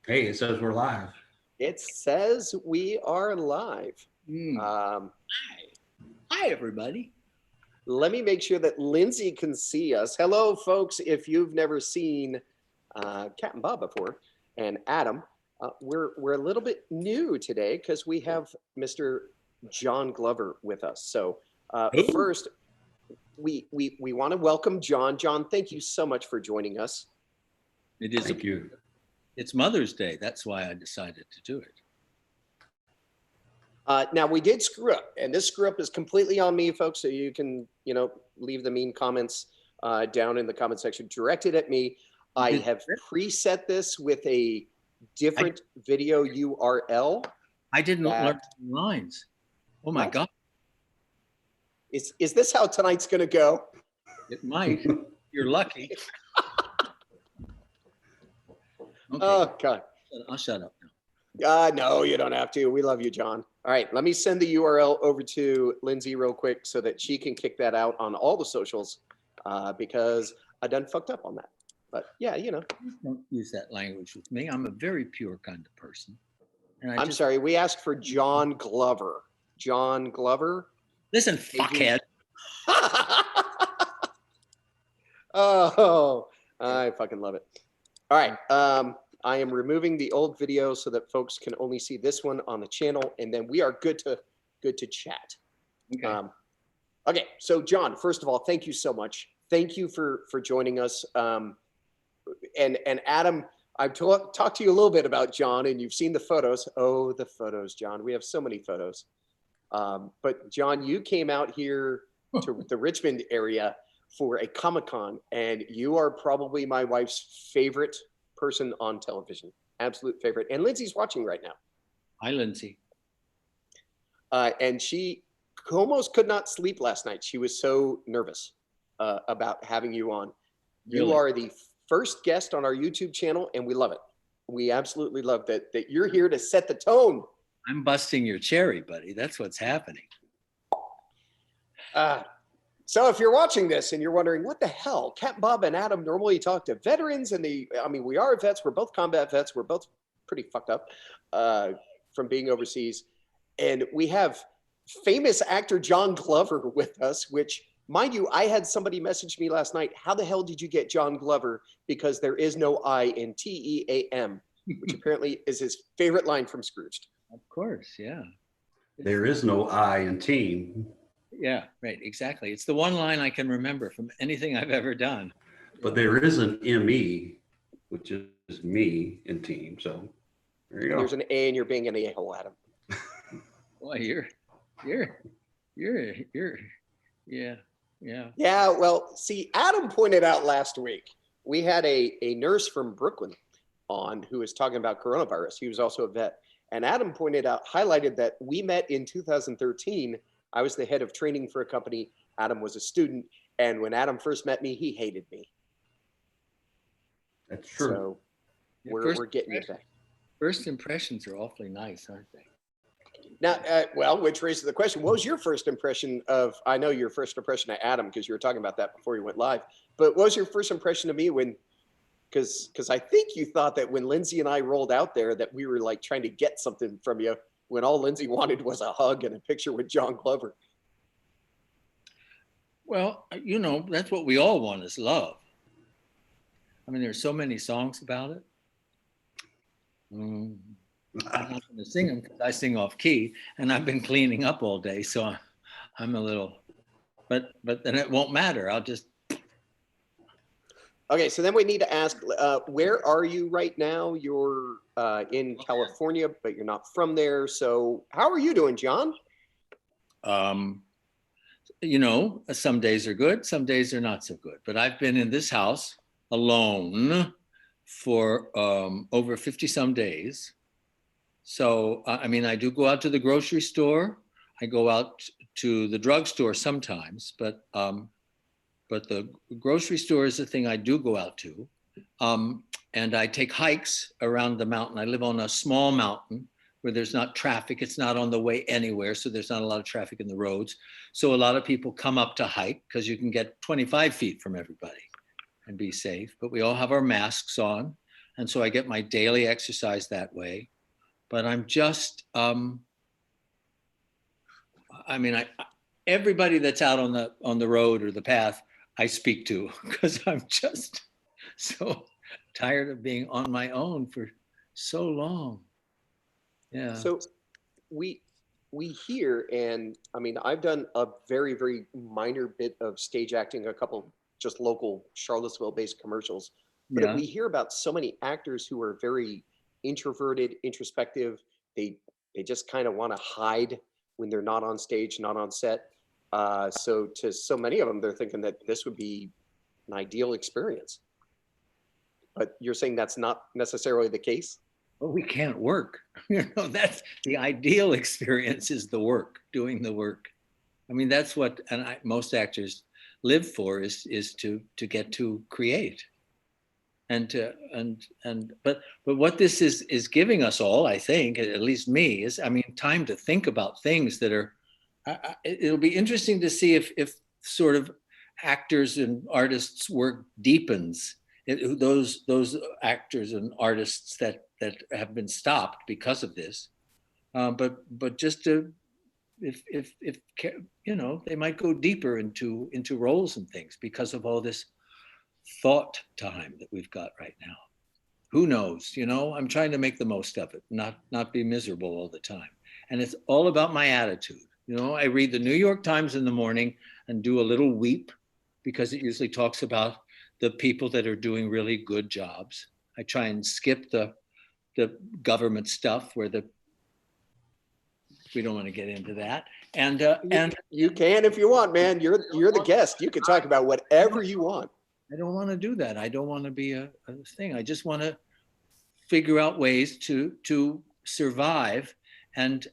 Hey, it says we're live. It says we are live. Hi. Hi, everybody. Let me make sure that Lindsay can see us. Hello, folks. If you've never seen Cat and Bob before, and Adam, we're a little bit new today because we have Mr. John Glover with us. So first, we want to welcome John. John, thank you so much for joining us. It is. Thank you. It's Mother's Day. That's why I decided to do it. Now we did screw up, and this screw up is completely on me, folks. So you can, leave the mean comments down in the comment section directed at me. I have preset this with a different video URL. I didn't learn lines. Oh my God. Is this how tonight's going to go? It might. You're lucky. Okay. Oh God. I'll shut up now. No, you don't have to. We love you, John. All right, let me send the URL over to Lindsay real quick so that she can kick that out on all the socials because I done fucked up on that. But yeah, Don't use that language with me. I'm a very pure kind of person. And I'm sorry, we asked for John Glover. John Glover? Listen, fuckhead. Oh, I fucking love it. All right. I am removing the old video so that folks can only see this one on the channel, and then we are good to chat. Okay. Okay. So, John, first of all, thank you so much. Thank you for joining us. And Adam, I've talked to you a little bit about John, and you've seen the photos. Oh, the photos, John. We have so many photos. But John, you came out here to the Richmond area for a Comic-Con, and you are probably my wife's favorite person on television. Absolute favorite. And Lindsay's watching right now. Hi, Lindsay. And she almost could not sleep last night. She was so nervous about having you on. Really? You are the first guest on our YouTube channel, and we love it. We absolutely love that you're here to set the tone. I'm busting your cherry, buddy. That's what's happening. So if you're watching this and you're wondering, what the hell? Cat, Bob, and Adam normally talk to veterans, and we are vets. We're both combat vets. We're both pretty fucked up from being overseas. And we have famous actor John Glover with us, which, mind you, I had somebody message me last night, how the hell did you get John Glover? Because there is no I in TEAM, which apparently is his favorite line from Scrooged. Of course, yeah. There is no I in team. Yeah, right, exactly. It's the one line I can remember from anything I've ever done. But there is an ME, which is me in team. So there you go. There's an A, and you're being an a-hole, Adam. Boy, you're, yeah. Yeah, well, see, Adam pointed out last week, we had a nurse from Brooklyn on who was talking about coronavirus. He was also a vet. And Adam highlighted that we met in 2013. I was the head of training for a company. Adam was a student. And when Adam first met me, he hated me. That's true. So we're getting you back. First impressions are awfully nice, aren't they? Now, which raises the question, what was your first impression of, I know your first impression of Adam, because you were talking about that before you went live, but what was your first impression of me because I think you thought that when Lindsay and I rolled out there that we were like trying to get something from you when all Lindsay wanted was a hug and a picture with John Glover. Well, that's what we all want is love. I mean, there's so many songs about it. I'm not going to sing them because I sing off key, and I've been cleaning up all day, so I'm a little, but then it won't matter. I'll just. Okay, so then we need to ask, where are you right now? You're in California, but you're not from there. So how are you doing, John? Some days are good, some days are not so good. But I've been in this house alone for over 50 some days. So, I do go out to the grocery store. I go out to the drugstore sometimes, but the grocery store is the thing I do go out to. And I take hikes around the mountain. I live on a small mountain where there's not traffic. It's not on the way anywhere, so there's not a lot of traffic in the roads. So a lot of people come up to hike because you can get 25 feet from everybody and be safe. But we all have our masks on. And so I get my daily exercise that way. But I'm just, everybody that's out on the road or the path, I speak to, because I'm just so tired of being on my own for so long. Yeah. So we hear, and I mean, I've done a very, very minor bit of stage acting, a couple just local Charlottesville-based commercials, but Yeah. we hear about so many actors who are very introverted, introspective. They just kind of want to hide when they're not on stage, not on set. So to so many of them, they're thinking that this would be an ideal experience. But you're saying that's not necessarily the case? Well, we can't work. That's the ideal experience, is the work, doing the work. I mean, that's what most actors live for, is to get to create. But what this is giving us all, I think, at least me, is, I mean, time to think about things that are, it'll be interesting to see if sort of actors and artists' work deepens. Those actors and artists that have been stopped because of this, but just to, if they might go deeper into roles and things because of all this thought time that we've got right now. Who knows? I'm trying to make the most of it, not be miserable all the time. And it's all about my attitude. I read the New York Times in the morning and do a little weep, because it usually talks about the people that are doing really good jobs. I try and skip the government stuff where we don't want to get into that. And you can if you want, man. You're the guest. You can talk about whatever you want. I don't want to do that. I don't want to be a thing. I just want to figure out ways to survive and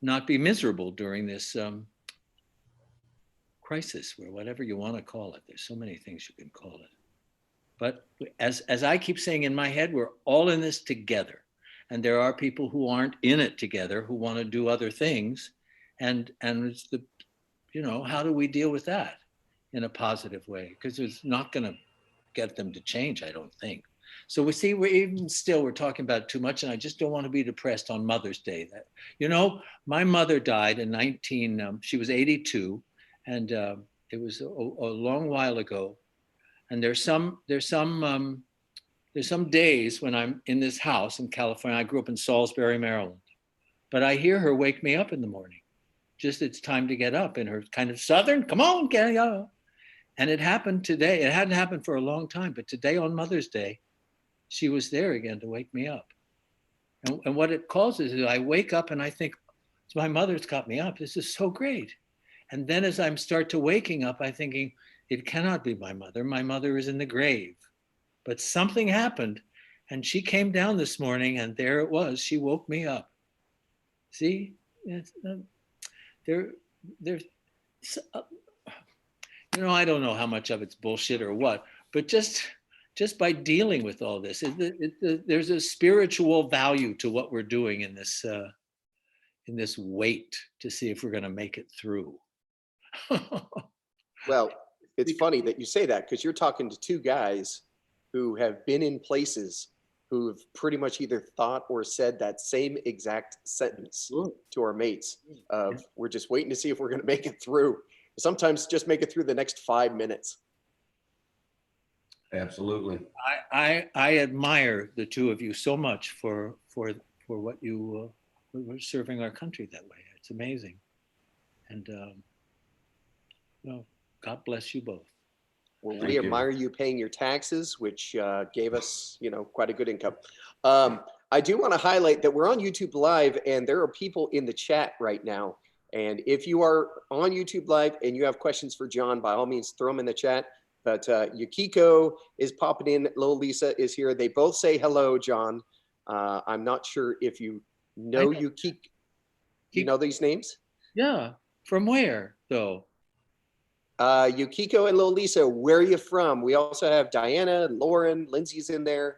not be miserable during this crisis, or whatever you want to call it. There's so many things you can call it. But as I keep saying in my head, we're all in this together. And there are people who aren't in it together, who want to do other things. And it's how do we deal with that in a positive way? Because it's not going to get them to change, I don't think. So we're talking about it too much, and I just don't want to be depressed on Mother's Day. My mother died in she was 82, and it was a long while ago. And there's some days when I'm in this house in California. I grew up in Salisbury, Maryland, but I hear her wake me up in the morning. Just, it's time to get up, in her kind of Southern, come on, get up. And it happened today. It hadn't happened for a long time, but today on Mother's Day, she was there again to wake me up. And what it causes is I wake up and I think, my mother's got me up. This is so great. And then as I start to waking up, I'm thinking, it cannot be my mother. My mother is in the grave. But something happened, and she came down this morning, and there it was. She woke me up. See, I don't know how much of it's bullshit or what, but just by dealing with all this, there's a spiritual value to what we're doing in this wait to see if we're going to make it through. Well, it's funny that you say that, because you're talking to two guys who have been in places who have pretty much either thought or said that same exact sentence to our mates of, we're just waiting to see if we're going to make it through. Sometimes just make it through the next 5 minutes. Absolutely. I admire the two of you so much for what you were serving our country that way. It's amazing. And God bless you both. Well, we admire you paying your taxes, which gave us, quite a good income. I do want to highlight that we're on YouTube Live, and there are people in the chat right now. And if you are on YouTube Live and you have questions for John, by all means, throw them in the chat. But Yukiko is popping in. Lil Lisa is here. They both say hello, John. I'm not sure if you know Yukiko. You know these names? Yeah. From where, though? Yukiko and Lil Lisa, where are you from? We also have Diana, Lauren, Lindsay's in there.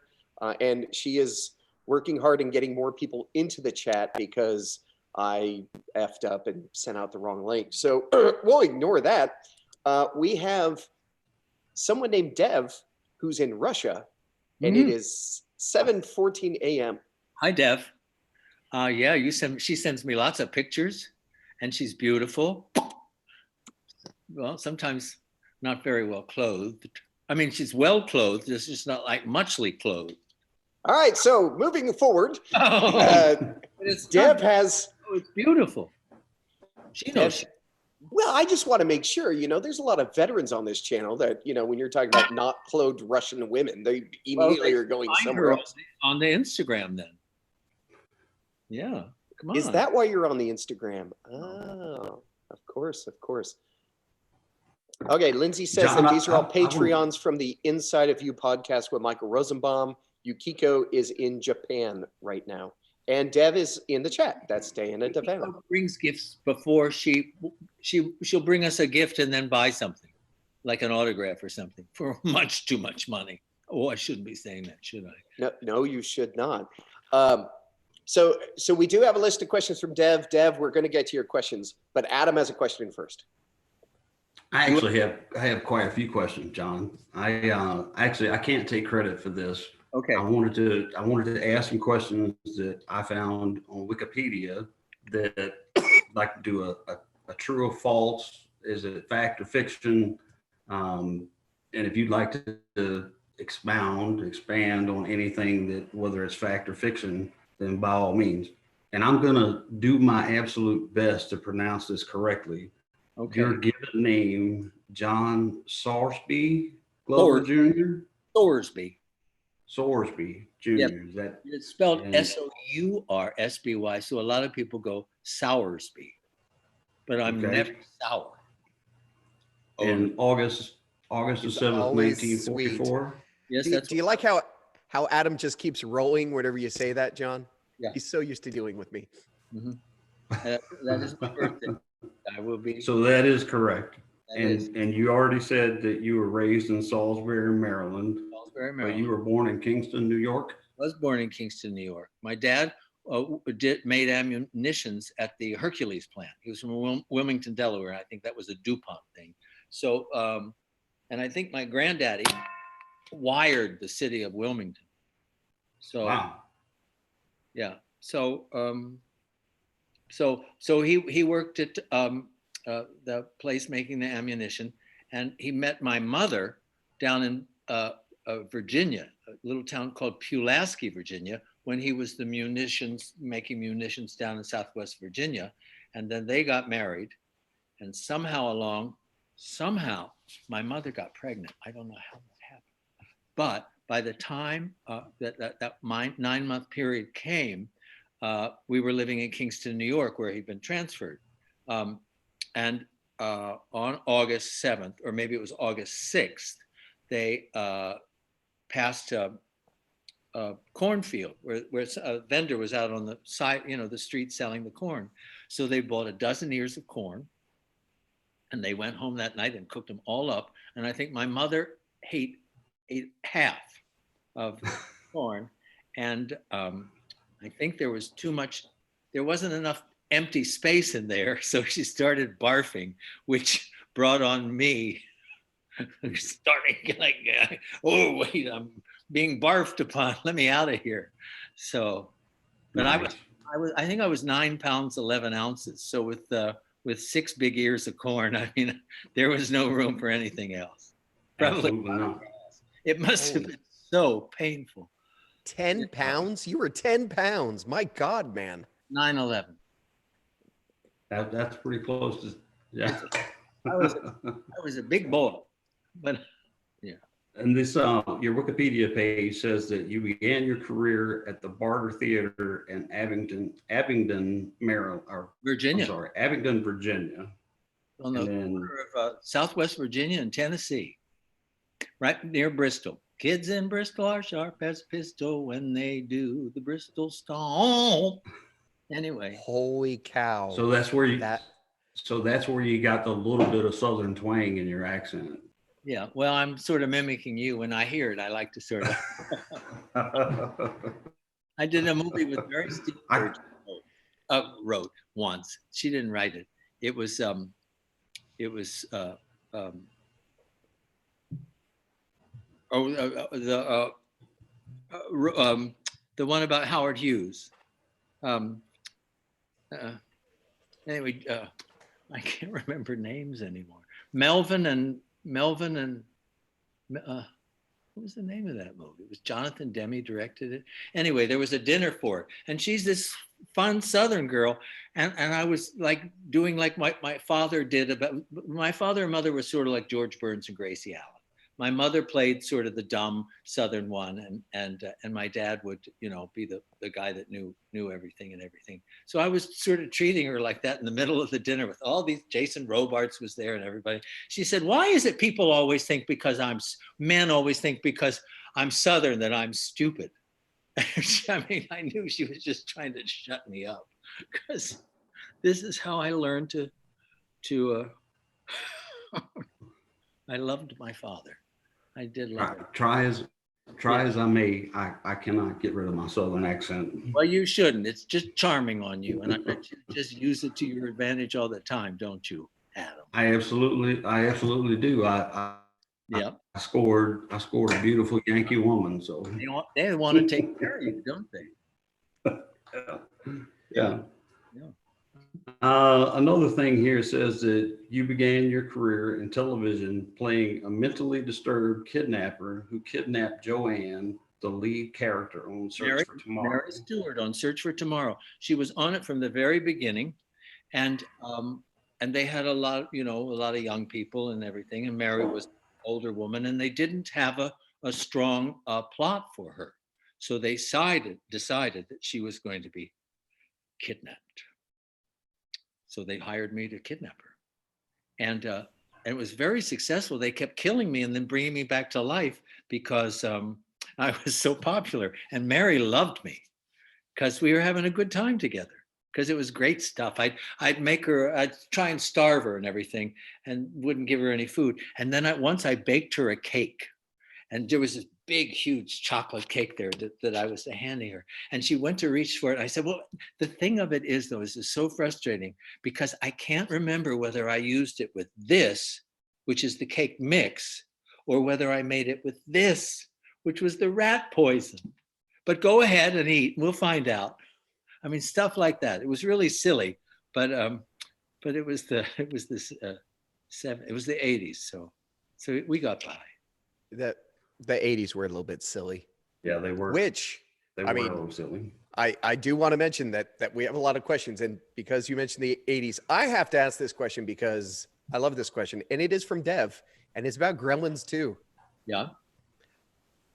And she is working hard and getting more people into the chat because I effed up and sent out the wrong link. So we'll ignore that. We have someone named Dev who's in Russia, and it is 7:14 a.m. Hi, Dev. Yeah, she sends me lots of pictures, and she's beautiful. Well, sometimes not very well clothed. I mean, she's well clothed, it's just not like muchly clothed. All right, so moving forward, It's Deb has. Oh, it's beautiful. She knows. Well, I just want to make sure, there's a lot of veterans on this channel that, when you're talking about not clothed Russian women, they immediately are going somewhere else. On the Instagram then. Yeah, come on. Is that why you're on the Instagram? Oh, of course. Okay, Lindsay says John, that these are all Patreons from the Inside of You podcast with Michael Rosenbaum. Yukiko is in Japan right now. And Dev is in the chat. That's Diana Devana. Brings gifts before she'll bring us a gift and then buy something, like an autograph or something, for much too much money. Oh, I shouldn't be saying that, should I? No, you should not. So we do have a list of questions from Dev. Dev, we're going to get to your questions, but Adam has a question first. I have quite a few questions, John. I can't take credit for this. Okay. I wanted to ask some questions that I found on Wikipedia that like to do a true or false. Is it fact or fiction? And if you'd like to expand on anything that, whether it's fact or fiction, then by all means. And I'm gonna do my absolute best to pronounce this correctly. Okay. Your given name, John Sorsby Glover Jr. Sorsby Jr. Yep. Is that it's spelled Soursby? So a lot of people go Soursby, but I'm never sour. In August the 7th, 1944. Yes, do you like how Adam just keeps rolling whenever you say that, John? Yeah. He's so used to dealing with me. Mm-hmm. That is my birthday. I will be. So that is correct. And you already said that you were raised in Salisbury, Maryland. But you were born in Kingston, New York? I was born in Kingston, New York. My dad made ammunitions at the Hercules plant. He was from Wilmington, Delaware. I think that was a DuPont thing. So, and I think my granddaddy wired the city of Wilmington. So, wow. Yeah. So, so he worked at the place making the ammunition, and he met my mother down in Virginia, a little town called Pulaski, Virginia, when he was making munitions down in Southwest Virginia. And then they got married, and somehow my mother got pregnant. I don't know how that happened, but by the time that 9-month period came, we were living in Kingston, New York, where he'd been transferred. And on August 7th, or maybe it was August 6th, they passed a cornfield where a vendor was out on the side, the street selling the corn. So they bought a dozen ears of corn, and they went home that night and cooked them all up. And I think my mother ate half of corn, and I think there wasn't enough empty space in there, so she started barfing, which brought on me starting like, oh wait, I'm being barfed upon. Let me out of here. So, but nice. I think I was 9 pounds 11 ounces. So with 6 big ears of corn, I mean, there was no room for anything else. Probably not. It must have been so painful. 10 pounds? You were 10 pounds. My God, man. 9/11. That's pretty close to, yeah. I was a big boy. But yeah. And this your Wikipedia page says that you began your career at the Barter Theater in Abingdon, Maryland, or Virginia. I'm sorry, Abingdon, Virginia. On the border of Southwest Virginia and Tennessee, right near Bristol. Kids in Bristol are sharp as pistol when they do the Bristol stomp. Anyway. Holy cow. So that's where you got the little bit of Southern twang in your accent. Yeah, well, I'm sort of mimicking you. When I hear it, I like to sort of. I did a movie with Mary Steenburgen wrote once. She didn't write it. It was the one about Howard Hughes. Um, anyway, I can't remember names anymore. Melvin and what was the name of that movie? It was Jonathan Demme directed it. Anyway, there was a dinner for it, and she's this fun Southern girl, and I was like doing like my father did. About my father and mother were sort of like George Burns and Gracie Allen. My mother played sort of the dumb Southern one, and my dad would, be the guy that knew everything and everything. So I was sort of treating her like that in the middle of the dinner with all these. Jason Robards was there and everybody. She said, "Why is it people always think men always think because I'm Southern that I'm stupid?" I mean, I knew she was just trying to shut me up because this is how I learned to. I loved my father. I did love it. Try as I may, I cannot get rid of my Southern accent. Well, you shouldn't. It's just charming on you, and I bet you just use it to your advantage all the time, don't you, Adam? I absolutely do. Yeah. I scored a beautiful Yankee woman. So they want to take care of you, don't they? Yeah. Yeah. Another thing here says that you began your career in television playing a mentally disturbed kidnapper who kidnapped Joanne, the lead character on Search for Tomorrow. Mary Stewart on Search for Tomorrow. She was on it from the very beginning, and they had a lot of young people and everything. And Mary was an older woman, and they didn't have a strong plot for her, so they decided that she was going to be kidnapped. So they hired me to kidnap her, and it was very successful. They kept killing me and then bringing me back to life because I was so popular. And Mary loved me because we were having a good time together. Because it was great stuff. I'd try and starve her and everything, and wouldn't give her any food. And then once I baked her a cake, and there was this big, huge chocolate cake there that I was handing her. And she went to reach for it. I said, well, the thing of it is, though, is it's so frustrating because I can't remember whether I used it with this, which is the cake mix, or whether I made it with this, which was the rat poison. But go ahead and eat. We'll find out. I mean, stuff like that. It was really silly, but it was the 80s. So we got by. The 80s were a little bit silly. Yeah, they were. They were a little silly. I do want to mention that we have a lot of questions, and because you mentioned the 80s, I have to ask this question because I love this question, and it is from Dev, and it's about Gremlins 2. Yeah.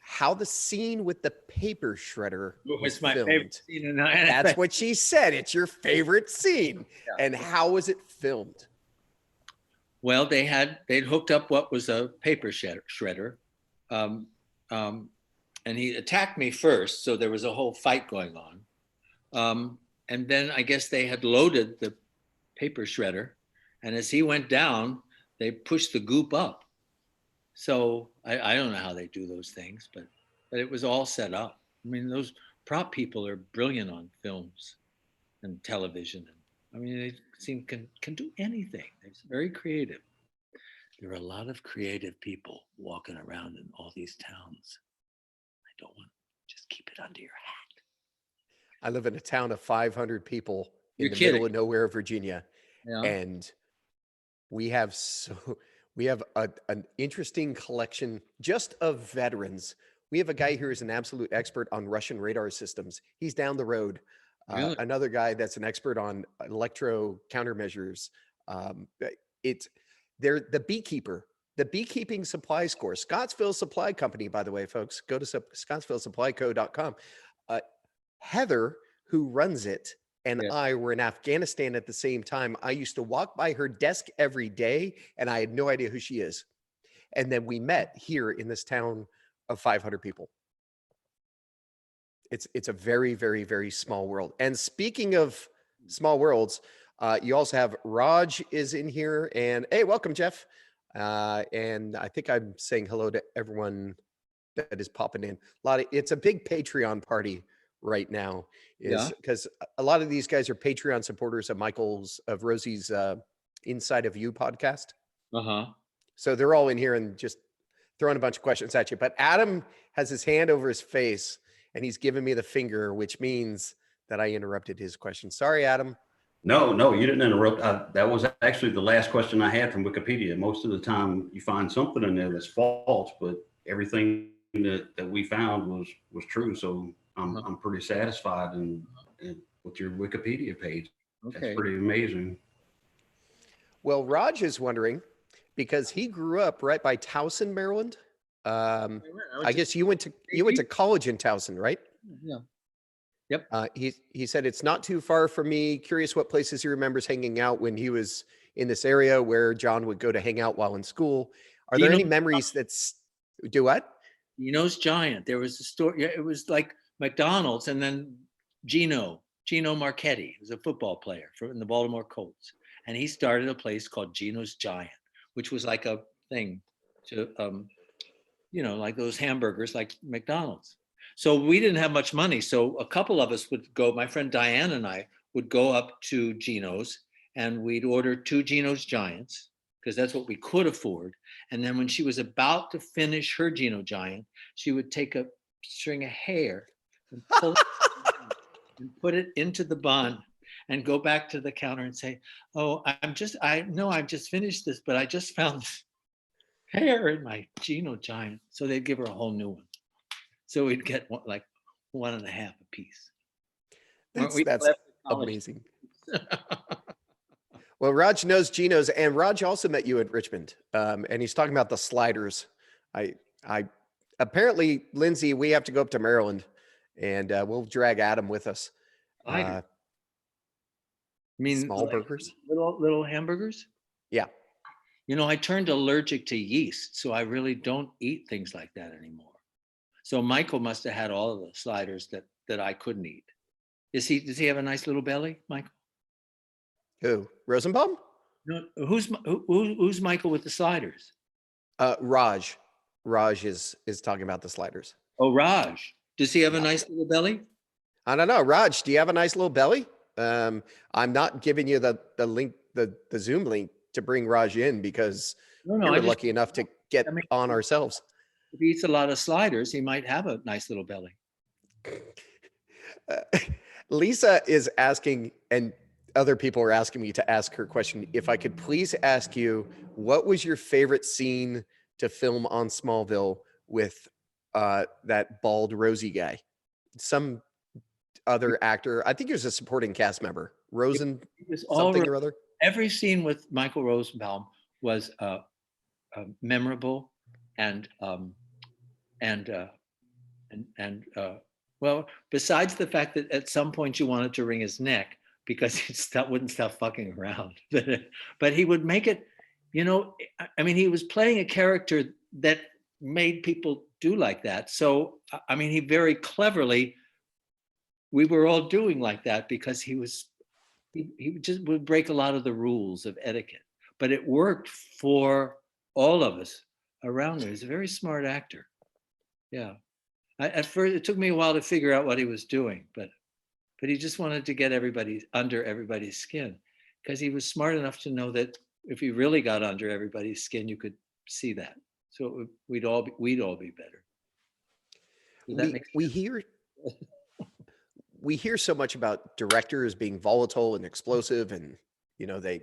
How the scene with the paper shredder was my filmed. favorite scene. That's what she said. It's your favorite scene. Yeah. And how was it filmed? Well, they'd hooked up what was a paper shredder. And he attacked me first, so there was a whole fight going on. And then I guess they had loaded the paper shredder, and as he went down, they pushed the goop up. So I don't know how they do those things, but it was all set up. I mean, those prop people are brilliant on films and television. I mean, they can do anything. They're very creative. There are a lot of creative people walking around in all these towns. I don't want to just keep it under your hat. I live in a town of 500 people in the middle of nowhere, Virginia. Yeah. And we have an interesting collection just of veterans. We have a guy here who's an absolute expert on Russian radar systems. He's down the road. Really? Another guy that's an expert on electro countermeasures. They're the beekeeper, the beekeeping supply score. Scottsville Supply Company, by the way, folks, go to scottsvillesupplyco.com. Heather, who runs it, and I were in Afghanistan at the same time. I used to walk by her desk every day, and I had no idea who she is. And then we met here in this town of 500 people. It's a very, very, very small world. And speaking of small worlds, you also have Raj is in here, and hey, welcome, Jeff. And I think I'm saying hello to everyone that is popping in. It's a big Patreon party right now, because a lot of these guys are Patreon supporters of Rosie's Inside of You podcast. So they're all in here and just throwing a bunch of questions at you. But Adam has his hand over his face and he's giving me the finger, which means that I interrupted his question. Sorry, Adam. No, you didn't interrupt. That was actually the last question I had from Wikipedia. Most of the time you find something in there that's false, but everything that we found was true. So I'm pretty satisfied with your Wikipedia page. Okay. That's pretty amazing. Well, Raj is wondering, because he grew up right by Towson, Maryland. I guess you went to college in Towson, right? Yeah. Yep. He said it's not too far from me. Curious what places he remembers hanging out when he was in this area where John would go to hang out while in school. Are there any memories do what? Geno's Giant. There was a store. Yeah, it was like McDonald's, and then Gino Marchetti was a football player in the Baltimore Colts, and he started a place called Geno's Giant, which was like a thing to, like those hamburgers like McDonald's. So we didn't have much money. So a couple of us would go, my friend Diane and I would go up to Geno's, and we'd order 2 Geno's Giants, because that's what we could afford. And then when she was about to finish her Geno Giant, she would take a string of hair and pull it and put it into the bun and go back to the counter and say, "Oh, I've just finished this, but I just found hair in my Geno Giant." So they'd give her a whole new one. So we'd get like 1.5 a piece. That's amazing. Well, Raj knows Geno's, and Raj also met you at Richmond, and he's talking about the sliders. I apparently, Lindsay, we have to go up to Maryland, and we'll drag Adam with us. I mean, small burgers, little hamburgers. Yeah. I turned allergic to yeast, so I really don't eat things like that anymore. So Michael must have had all of the sliders that I couldn't eat. Does he have a nice little belly, Michael? Who? Rosenbaum? No, who's Michael with the sliders? Raj. Raj is talking about the sliders. Oh, Raj. Does he have a nice little belly? I don't know. Raj, do you have a nice little belly? I'm not giving you the link, the Zoom link to bring Raj in, because we were lucky enough to get on ourselves. If he eats a lot of sliders, he might have a nice little belly. Lisa is asking, and other people are asking me to ask her question, if I could please ask you, what was your favorite scene to film on Smallville with that bald Rosie guy? Some other actor, I think he was a supporting cast member, Rosen, something or other. Every scene with Michael Rosenbaum was memorable, and well, besides the fact that at some point you wanted to wring his neck because he wouldn't stop fucking around, but he would make it, he was playing a character that made people do like that. So, he very cleverly, we were all doing like that because he just would break a lot of the rules of etiquette, but it worked for all of us around him. He's a very smart actor. Yeah. At first, it took me a while to figure out what he was doing, but he just wanted to get under everybody's skin, because he was smart enough to know that if he really got under everybody's skin, you could see that. So we'd all be better. We hear so much about directors being volatile and explosive, and they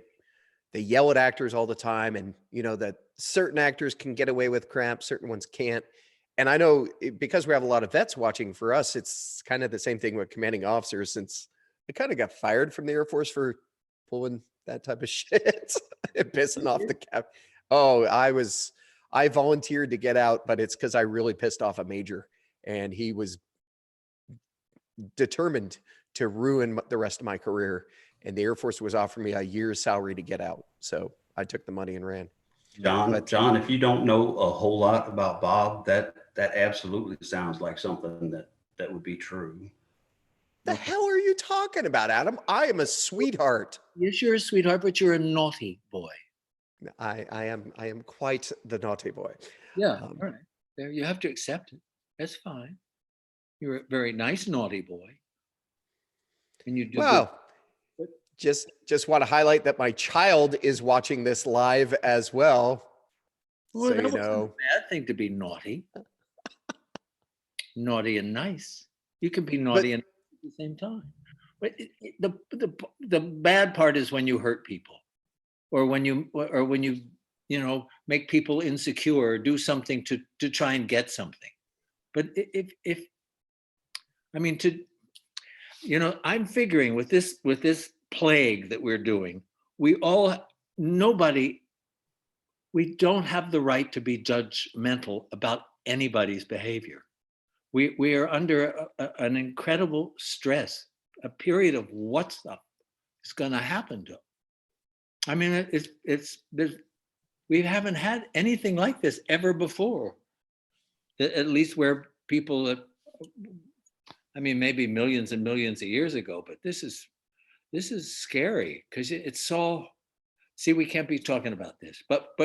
yell at actors all the time, and that certain actors can get away with crap, certain ones can't. And I know, because we have a lot of vets watching, for us, it's kind of the same thing with commanding officers, since I kind of got fired from the Air Force for pulling that type of shit and pissing off the cap. Oh, I volunteered to get out, but it's because I really pissed off a major, and he was determined to ruin the rest of my career. And the Air Force was offering me a year's salary to get out. So I took the money and ran. John, if you don't know a whole lot about Bob, that absolutely sounds like something that would be true. The hell are you talking about, Adam? I am a sweetheart. Yes, you're a sweetheart, but you're a naughty boy. I am quite the naughty boy. Yeah, all right. There, you have to accept it. That's fine. You're a very nice naughty boy, and you do. Well, just want to highlight that my child is watching this live as well. Well, so that wasn't a bad thing to be naughty. Naughty and nice. You can be naughty and at the same time. But the bad part is when you hurt people, or when you make people insecure, or do something to try and get something. But if I mean, I'm figuring with this plague that we're doing, we don't have the right to be judgmental about anybody's behavior. We are under an incredible stress, a period of what stuff is going to happen to. I mean, we haven't had anything like this ever before. At least where people, I mean, maybe millions and millions of years ago, but this is scary because it's so. See, we can't be talking about this, but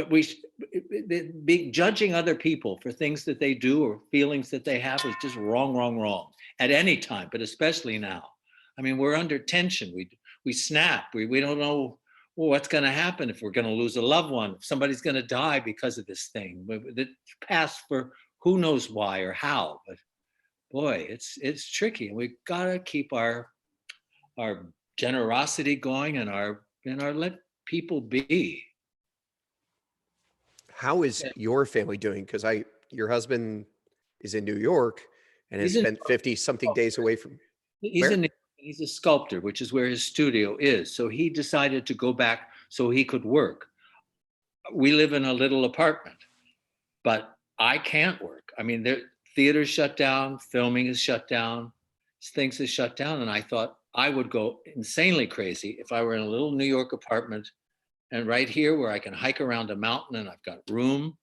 be judging other people for things that they do or feelings that they have is just wrong at any time, but especially now. I mean, we're under tension. We snap. We don't know what's going to happen, if we're going to lose a loved one, if somebody's going to die because of this thing. It passed for who knows why or how, but boy, it's tricky. We've got to keep our generosity going and our let people be. How is your family doing? Because your husband is in New York and has spent 50 something days away from. He's a sculptor, which is where his studio is. So he decided to go back so he could work. We live in a little apartment, but I can't work. I mean, theater's shut down, filming is shut down, things is shut down. And I thought I would go insanely crazy if I were in a little New York apartment and right here where I can hike around a mountain and I've got room,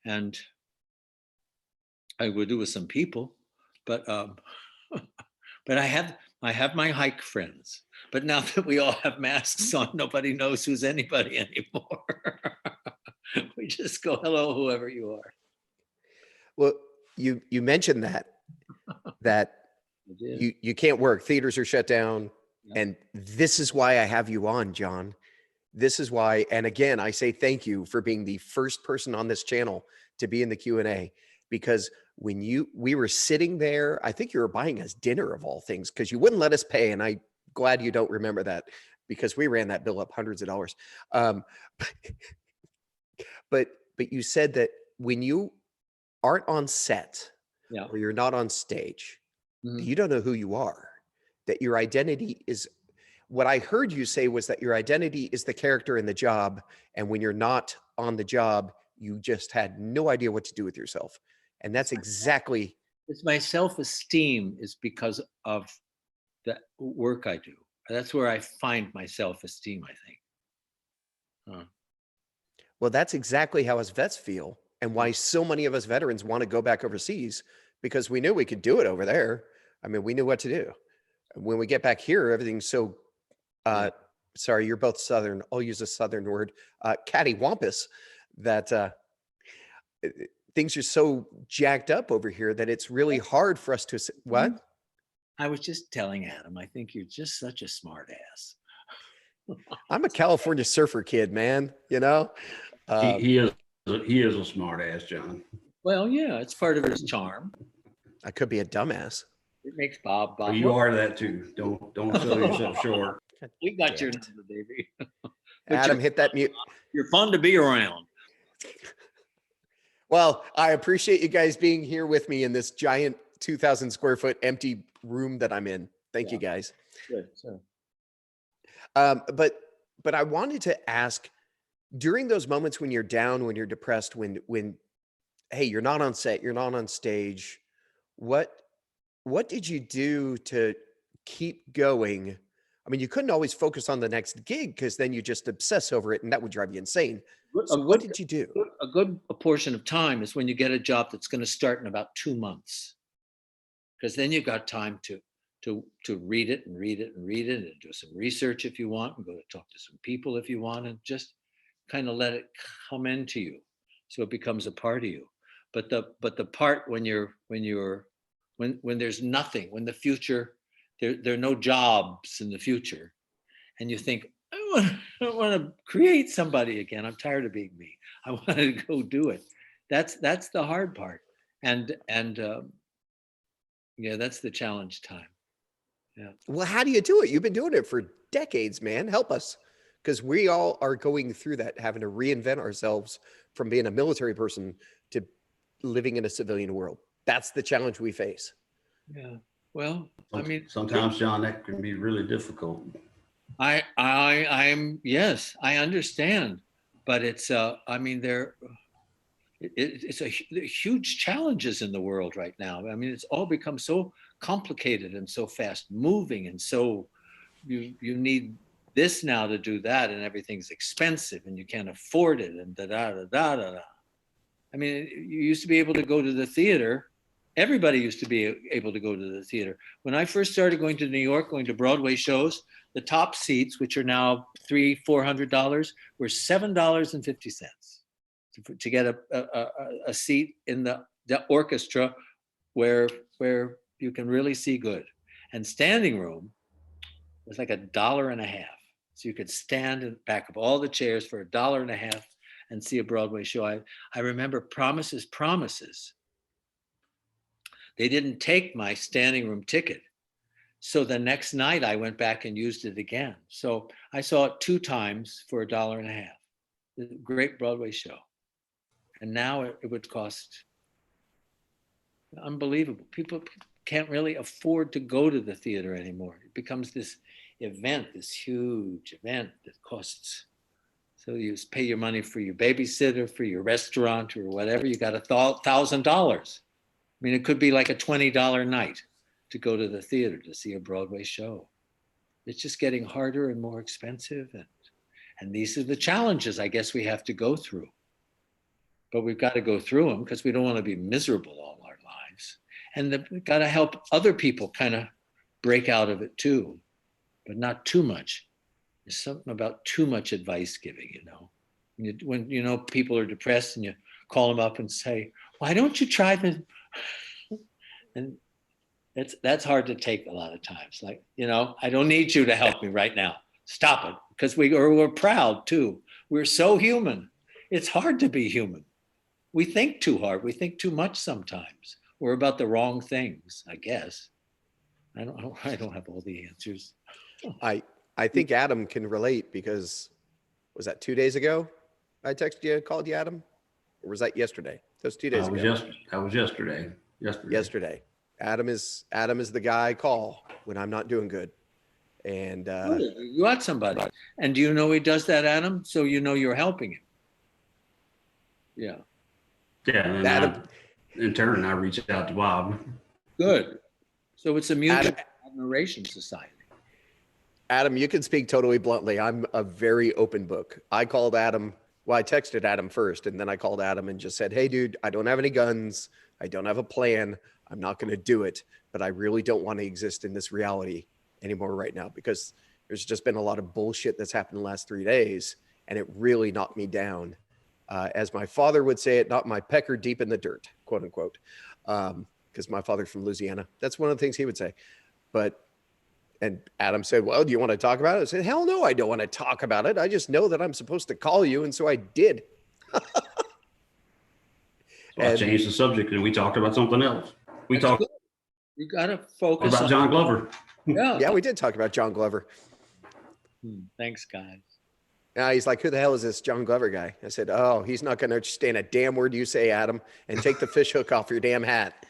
and I would do with some people, but but I have my hike friends. But now that we all have masks on, nobody knows who's anybody anymore. We just go, hello, whoever you are. Well, you mentioned that you can't work. Theaters are shut down. Yeah. And this is why I have you on, John. This is why, and again, I say thank you for being the first person on this channel to be in the Q&A, because when we were sitting there, I think you were buying us dinner of all things, because you wouldn't let us pay. And I'm glad you don't remember that, because we ran that bill up hundreds of dollars. But you said that when you aren't on set, yeah, or you're not on stage, mm-hmm, you don't know who you are, that your identity is. What I heard you say was that your identity is the character in the job. And when you're not on the job, you just had no idea what to do with yourself. And that's exactly. It's my self-esteem is because of the work I do. That's where I find my self-esteem, I think. Well, that's exactly how us vets feel, and why so many of us veterans want to go back overseas, because we knew we could do it over there. I mean, we knew what to do. When we get back here, everything's so, sorry, you're both Southern. I'll use a Southern word, cattywampus, that things are so jacked up over here that it's really hard for us to, what? I was just telling Adam, I think you're just such a smart ass. I'm a California surfer kid, man, you know? He is a smart ass, John. Well, yeah, it's part of his charm. I could be a dumbass. It makes Bob. Well, you are that too. Don't sell yourself short. We got your number, baby. Adam, hit that mute. You're fun to be around. Well, I appreciate you guys being here with me in this giant 2,000 square foot empty room that I'm in. Thank you, guys. Good. Sure. But I wanted to ask, during those moments when you're down, when you're depressed, when hey, you're not on set, you're not on stage, what did you do to keep going? I mean, you couldn't always focus on the next gig, because then you just obsess over it and that would drive you insane. So what did you do? A good portion of time is when you get a job that's going to start in about 2 months, because then you've got time to read it and do some research if you want, and go to talk to some people if you want, and just kind of let it come into you, so it becomes a part of you. But the part when there's nothing, when the future, there are no jobs in the future, and you think, I want to create somebody again. I'm tired of being me. I want to go do it. That's the hard part. And Yeah, that's the challenge time. Yeah. Well, how do you do it? You've been doing it for decades, man. Help us. Because we all are going through that, having to reinvent ourselves from being a military person to living in a civilian world. That's the challenge we face. Yeah. Well, I mean, sometimes, John, that can be really difficult. yes, I understand, but it's I mean, it's huge challenges in the world right now. I mean, it's all become so complicated and so fast moving, and so you need this now to do that, and everything's expensive, and you can't afford it, and da da da da da da. I mean, you used to be able to go to the theater. Everybody used to be able to go to the theater. When I first started going to New York, going to Broadway shows, the top seats, which are now $300-400, were $7.50 to get a seat in the orchestra where you can really see good. And standing room was like $1.50. So you could stand in the back of all the chairs for $1.50 and see a Broadway show. I remember Promises, Promises. They didn't take my standing room ticket. So the next night I went back and used it again. So I saw it 2 times for $1.50. A great Broadway show. And now it would cost unbelievable. People can't really afford to go to the theater anymore. It becomes this event, this huge event that costs. So you pay your money for your babysitter, for your restaurant or whatever. You got $1,000. I mean, it could be like a $20 night to go to the theater to see a Broadway show. It's just getting harder and more expensive. And these are the challenges I guess we have to go through. But we've got to go through them because we don't want to be miserable all our lives. And we've got to help other people kind of break out of it too, but not too much. There's something about too much advice giving, you know. When you know people are depressed and you call them up and say, why don't you try this? And that's hard to take a lot of times. Like, you know, I don't need you to help me right now. Stop it. Because we're proud too. We're so human. It's hard to be human. We think too hard. We think too much sometimes. We're about the wrong things, I guess. I don't have all the answers. I think Adam can relate because was that 2 days ago? I texted you, called you, Adam, or was that yesterday? That was 2 days ago. That was yesterday. Yesterday. Adam is the guy I call when I'm not doing good. And you got somebody. And do you know he does that, Adam? So you know you're helping him. Yeah. Yeah, and in turn, I reached out to Bob. Good. So it's a mutual admiration society. Adam, you can speak totally bluntly. I'm a very open book. I called Adam. Well, I texted Adam first, and then I called Adam and just said, hey, dude, I don't have any guns. I don't have a plan. I'm not going to do it, but I really don't want to exist in this reality anymore right now because there's just been a lot of bullshit that's happened in the last 3 days, and it really knocked me down. As my father would say, it knocked my pecker deep in the dirt, quote unquote, because my father's from Louisiana. That's one of the things he would say. And Adam said, well, do you want to talk about it? I said, hell no, I don't want to talk about it. I just know that I'm supposed to call you. And so I did. I changed the subject and we talked about something else. We talked You got to focus about John Glover. Yeah, we did talk about John Glover. Thanks, guys. He's like, who the hell is this John Glover guy? I said, oh, he's not going to understand a damn word you say, Adam, and take the fish hook off your damn hat.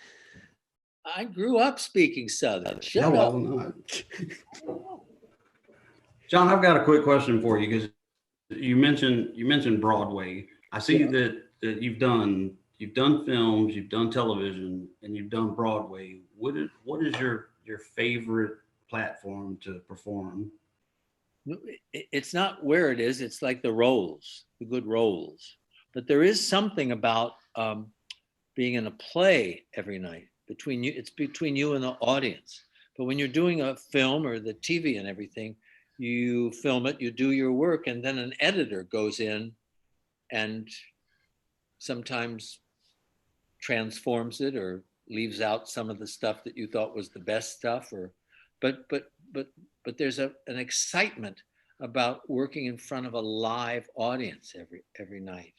I grew up speaking Southern. Shut No, up. I'm not. John, I've got a quick question for you because you mentioned Broadway. I see that you've done films, you've done television, and you've done Broadway. What is your favorite platform to perform? It's not where it is. It's like the roles, the good roles. But there is something about being in a play every night between you. It's between you and the audience. But when you're doing a film or the TV and everything, you film it, you do your work, and then an editor goes in and sometimes transforms it or leaves out some of the stuff that you thought was the best stuff. But there's an excitement about working in front of a live audience every night,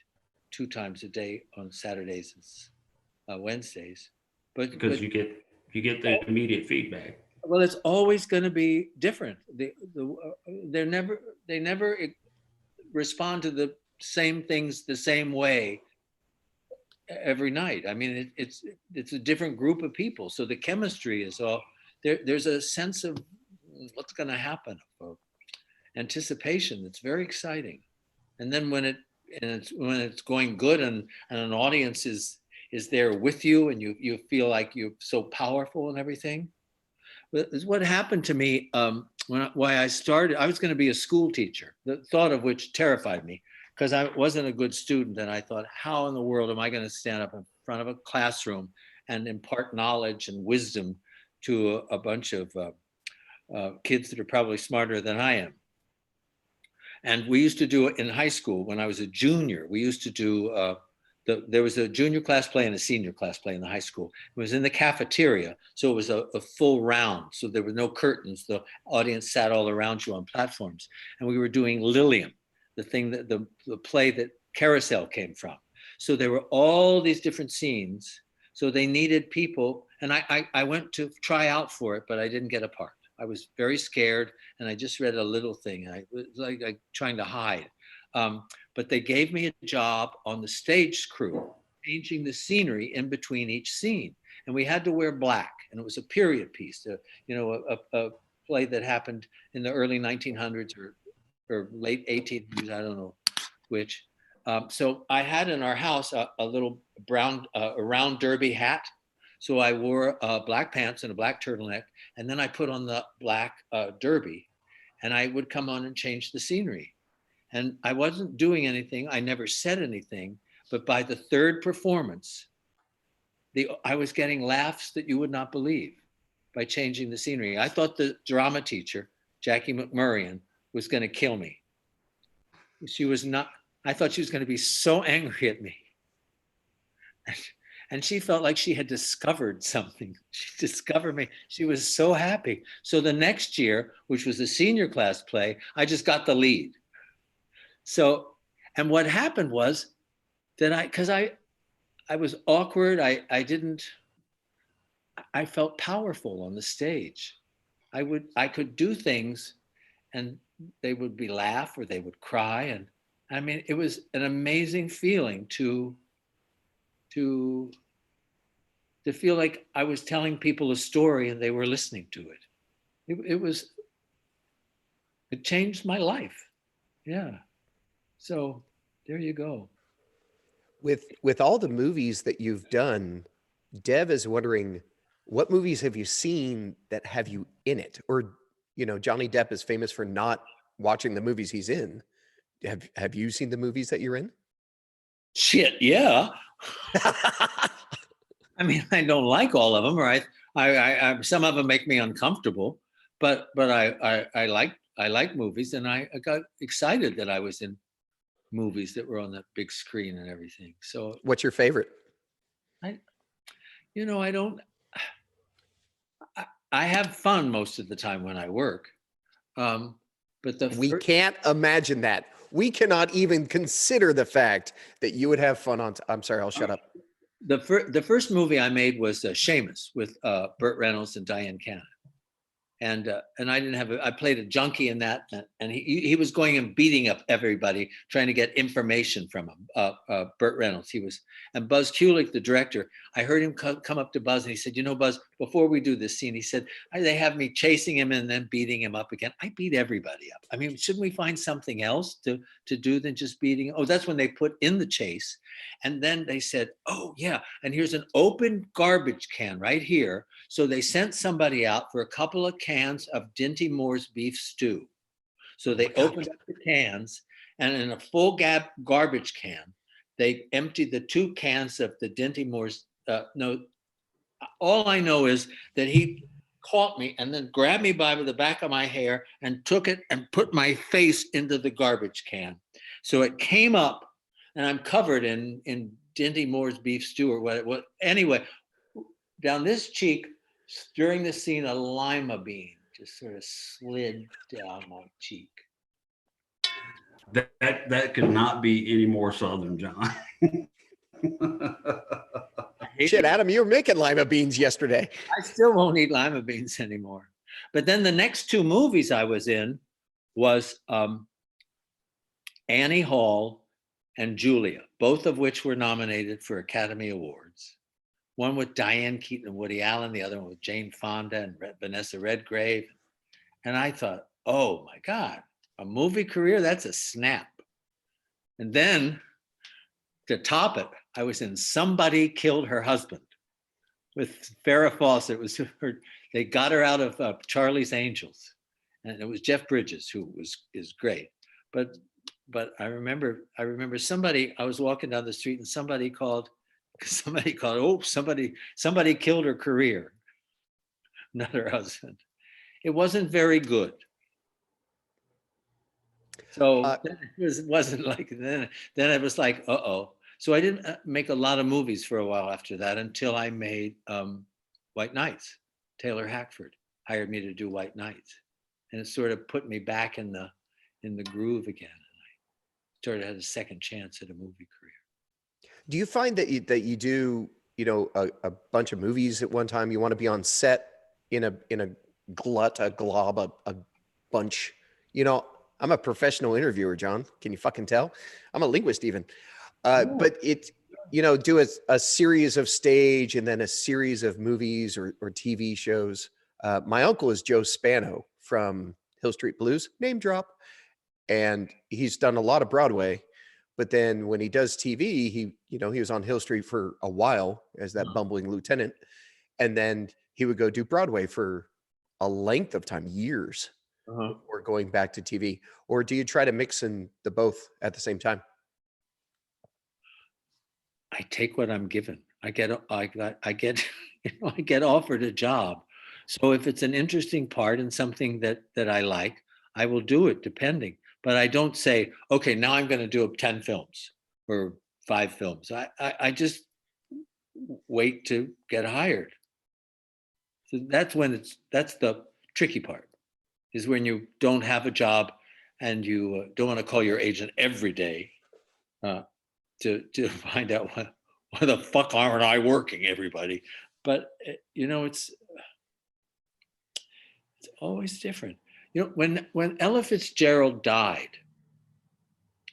2 times a day on Saturdays and Wednesdays. Because you You get the immediate feedback. Well, it's always going to be different. They never respond to the same things the same way every night. I mean, it's a different group of people, so the chemistry is all there. There's a sense of what's going to happen, of anticipation that's very exciting. And then when it's going good, and an audience is there with you, and you feel like you're so powerful and everything. Is what happened to me why I started. I was going to be a school teacher, the thought of which terrified me, because I wasn't a good student. And I thought, how in the world am I going to stand up in front of a classroom and impart knowledge and wisdom to a bunch of kids that are probably smarter than I am? And we used to do it in high school when I was a junior. We used to do there was a junior class play and a senior class play in the high school. It was in the cafeteria, so it was a full round. So there were no curtains. The audience sat all around you on platforms. And we were doing Lilium, the thing that the play that Carousel came from. So there were all these different scenes. So they needed people. And I went to try out for it, but I didn't get a part. I was very scared, and I just read a little thing. I was like trying to hide. But they gave me a job on the stage crew, changing the scenery in between each scene. And we had to wear black, and it was a period piece, a play that happened in the early 1900s or late 1800s, I don't know which. So I had in our house a little brown, a round derby hat. So I wore black pants and a black turtleneck, and then I put on the black derby, and I would come on and change the scenery. And I wasn't doing anything. I never said anything. But by the third performance, I was getting laughs that you would not believe by changing the scenery. I thought the drama teacher, Jackie McMurrian, was going to kill me. She was not. I thought she was going to be so angry at me. And she felt like she had discovered something. She discovered me. She was so happy. So the next year, which was a senior class play, I just got the lead. So, and what happened was that because I was awkward. I felt powerful on the stage. I could do things, and they would be laugh or they would cry. And I mean, it was an amazing feeling to feel like I was telling people a story and they were listening to it. It changed my life. Yeah. So there you go. With all the movies that you've done, Dev is wondering, what movies have you seen that have you in it? Or, Johnny Depp is famous for not watching the movies he's in. Have you seen the movies that you're in? Shit, yeah. I mean, I don't like all of them, right? I some of them make me uncomfortable, but I like movies, and I got excited that I was in movies that were on the big screen and everything. So, what's your favorite? I have fun most of the time when I work, but we can't imagine that. We cannot even consider the fact that you would have fun on. I'm sorry, I'll shut up. The first movie I made was Seamus with Burt Reynolds and Diane Cannon. And I didn't have I played a junkie in that, and he was going and beating up everybody, trying to get information from him. Burt Reynolds, and Buzz Kulik, the director. I heard him come up to Buzz, and he said, Buzz, before we do this scene, he said, they have me chasing him and then beating him up again. I beat everybody up. I mean, shouldn't we find something else to do than just beating? Oh, that's when they put in the chase, and then they said, oh yeah, and here's an open garbage can right here. So they sent somebody out for a couple of cans of Dinty Moore's beef stew. So they opened up the cans, and in a full garbage can, they emptied the 2 cans of the Dinty Moore's. No, all I know is that he caught me and then grabbed me by the back of my hair and took it and put my face into the garbage can. So it came up, and I'm covered in Dinty Moore's beef stew or what. Anyway, down this cheek, during the scene, a lima bean just sort of slid down my cheek. That could not be any more Southern, John. I Shit, Adam, you were making lima beans yesterday. I still won't eat lima beans anymore. But then the next two movies I was in was Annie Hall and Julia, both of which were nominated for Academy Awards. One with Diane Keaton and Woody Allen, the other one with Jane Fonda and Vanessa Redgrave. And I thought, oh my God, a movie career, that's a snap. And then to top it, I was in Somebody Killed Her Husband with Farrah Fawcett. It was her, they got her out of Charlie's Angels. And it was Jeff Bridges, who is great. But I remember somebody, I was walking down the street and somebody called, oh, somebody killed her career, not her husband. It wasn't very good. So it wasn't like, then it was like, uh-oh. So I didn't make a lot of movies for a while after that until I made White Nights. Taylor Hackford hired me to do White Nights. And it sort of put me back in the groove again. And I sort of had a second chance at a movie career. Do you find that you do, a bunch of movies at one time? You want to be on set in a glob, a bunch. I'm a professional interviewer, John. Can you fucking tell? I'm a linguist even. But it's, do a series of stage and then a series of movies or TV shows. My uncle is Joe Spano from Hill Street Blues, name drop. And he's done a lot of Broadway. But then when he does TV, he was on Hill Street for a while as that bumbling lieutenant. And then he would go do Broadway for a length of time, years, before going back to TV. Or do you try to mix in the both at the same time? I take what I'm given. I get offered a job. So if it's an interesting part and something that I like, I will do it depending. But I don't say, okay, now I'm going to do 10 films or 5 films. I just wait to get hired. So that's the tricky part, is when you don't have a job and you don't want to call your agent every day to find out why the fuck aren't I working, everybody. But it's always different. When Ella Fitzgerald died,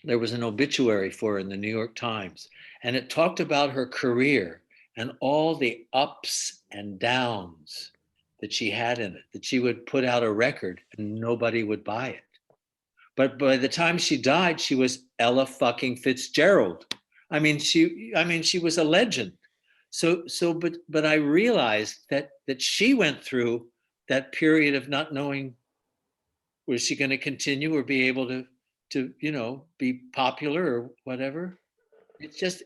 there was an obituary for her in the New York Times, and it talked about her career and all the ups and downs that she had in it, that she would put out a record and nobody would buy it. But by the time she died, she was Ella fucking Fitzgerald. I mean, she was a legend. But I realized that she went through that period of not knowing, was she going to continue or be able to be popular or whatever. It's just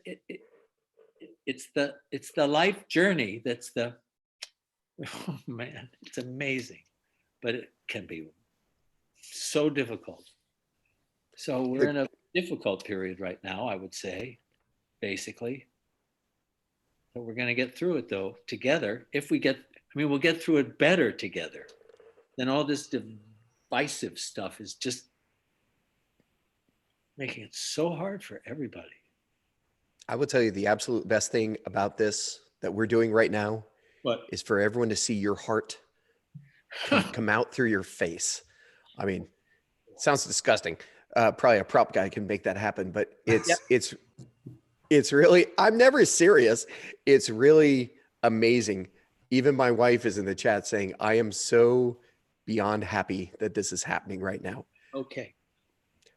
it's the life journey that's the, oh man, it's amazing, but it can be so difficult. So we're in a difficult period right now, I would say, basically. But we're going to get through it though together. We'll get through it better together than all this divisive stuff is just making it so hard for everybody. I will tell you the absolute best thing about this that we're doing right now is for everyone to see your heart come out through your face. I mean, it sounds disgusting. Probably a prop guy can make that happen, but it's really, I'm never serious. It's really amazing. Even my wife is in the chat saying, I am so beyond happy that this is happening right now. Okay.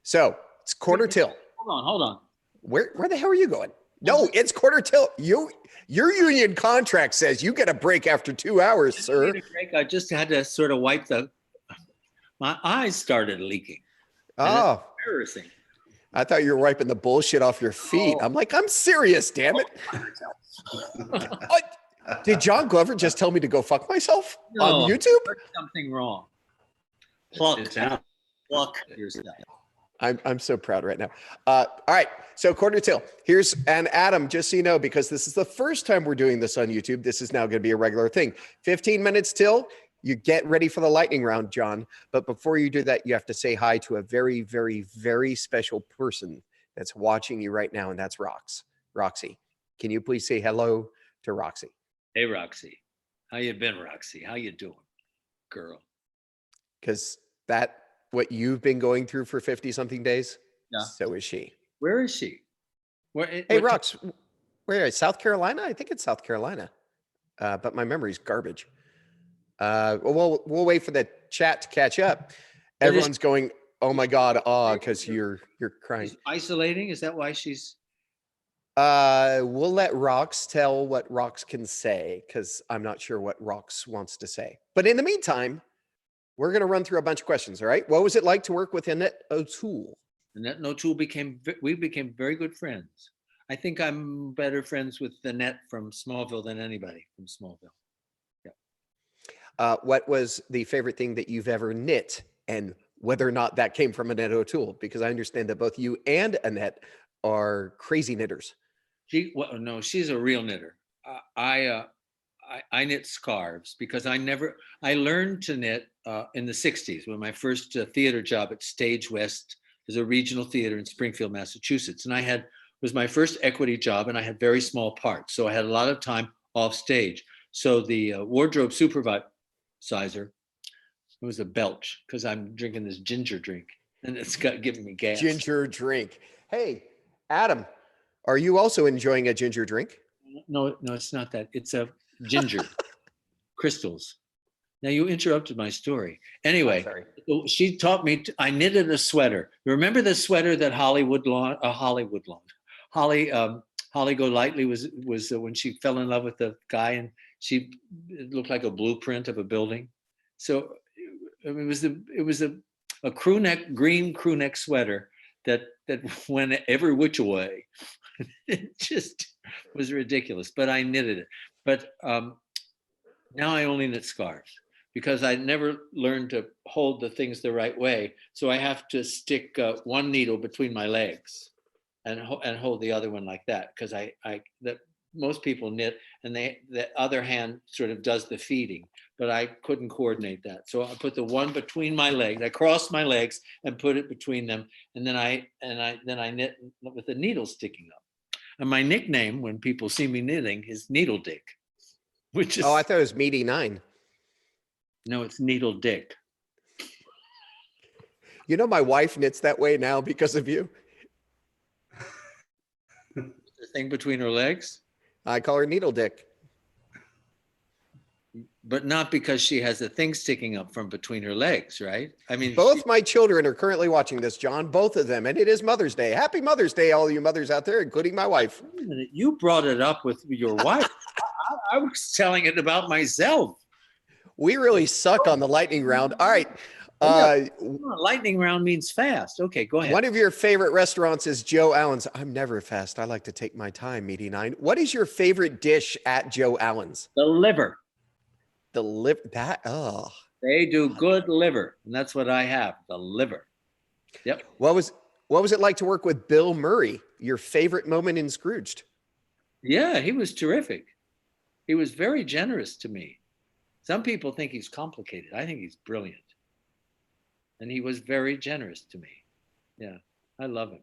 So it's quarter till. Hold on. Where the hell are you going? No, it's quarter till. Your union contract says you get a break after 2 hours, sir. I just had to sort of wipe my eyes started leaking. Oh, embarrassing. I thought you were wiping the bullshit off your feet. I'm like, I'm serious, damn it. Did John Glover just tell me to go fuck myself on YouTube? There's something wrong. Pluck yourself. I'm so proud right now. All right. So quarter till. And Adam, just so you know, because this is the first time we're doing this on YouTube, this is now going to be a regular thing. 15 minutes till. You get ready for the lightning round, John. But before you do that, you have to say hi to a very, very, very special person that's watching you right now, and that's Roxy. Can you please say hello to Roxy. Hey, Roxy. How you been, Roxy? How you doing, girl? Because what you've been going through for 50 something days, Yeah. so is she. Where is she? Hey, Rox, where is South Carolina? I think it's South Carolina, but my memory's garbage. We'll wait for the chat to catch up. Everyone's going, oh my God, because you're crying. She's isolating? Is that why she's? We'll let Rox tell what Rox can say, because I'm not sure what Rox wants to say. But in the meantime, we're going to run through a bunch of questions. All right. What was it like to work with Annette O'Toole? Annette O'Toole we became very good friends. I think I'm better friends with Annette from Smallville than anybody from Smallville. Yeah. What was the favorite thing that you've ever knit, and whether or not that came from Annette O'Toole? Because I understand that both you and Annette are crazy knitters. No, she's a real knitter. I knit scarves because I learned to knit in the 60s when my first theater job at Stage West is a regional theater in Springfield, Massachusetts. And was my first equity job, and I had very small parts. So I had a lot of time off stage. So the wardrobe supervisor, it was a belch because I'm drinking this ginger drink and it's giving me gas. Ginger drink. Hey, Adam, are you also enjoying a ginger drink? No, it's not that. It's a ginger crystals. Now you interrupted my story. Anyway, she taught me. I knitted a sweater. Remember the sweater that Holly Golightly was when she fell in love with the guy, and it looked like a blueprint of a building. So it was a crew neck, green crew neck sweater that went every which way. It just was ridiculous, but I knitted it. But now I only knit scarves because I never learned to hold the things the right way. So I have to stick one needle between my legs and hold the other one like that, because most people knit and the other hand sort of does the feeding, but I couldn't coordinate that. So I put the one between my legs. I crossed my legs and put it between them, and then I knit with the needle sticking up. And my nickname when people see me knitting is Needle Dick, which is... Oh, I thought it was Meaty 9. No, it's Needle Dick. You know, my wife knits that way now because of you. The thing between her legs? I call her Needle Dick. But not because she has a thing sticking up from between her legs, right? I mean, both my children are currently watching this, John, both of them. And it is Mother's Day. Happy Mother's Day, all you mothers out there, including my wife. Wait a minute. You brought it up with your wife. I was telling it about myself. We really suck on the lightning round. All right. Lightning round means fast. Okay, go ahead. One of your favorite restaurants is Joe Allen's. I'm never fast. I like to take my time, Meaty 9. What is your favorite dish at Joe Allen's? The liver. The liver. They do good liver, and that's what I have. The liver. Yep. What was it like to work with Bill Murray? Your favorite moment in Scrooged? Yeah, he was terrific. He was very generous to me. Some people think he's complicated. I think he's brilliant. And he was very generous to me. Yeah, I love him.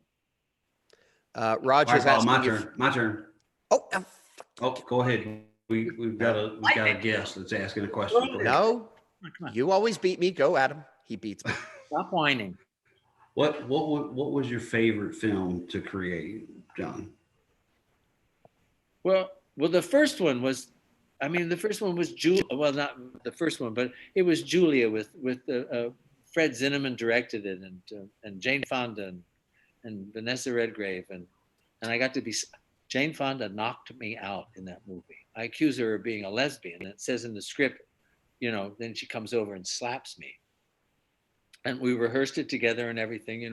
Roger's asking. My turn. Oh, go ahead. We've got a guest that's asking a question. No, you always beat me. Go, Adam. He beats me. Stop whining. What was your favorite film to create, John? Well, the first one was, Julia. Well, not the first one, but it was Julia with Fred Zinnemann directed it, and Jane Fonda and Vanessa Redgrave, and I got to be. Jane Fonda knocked me out in that movie. I accuse her of being a lesbian. It says in the script, then she comes over and slaps me. And we rehearsed it together and everything,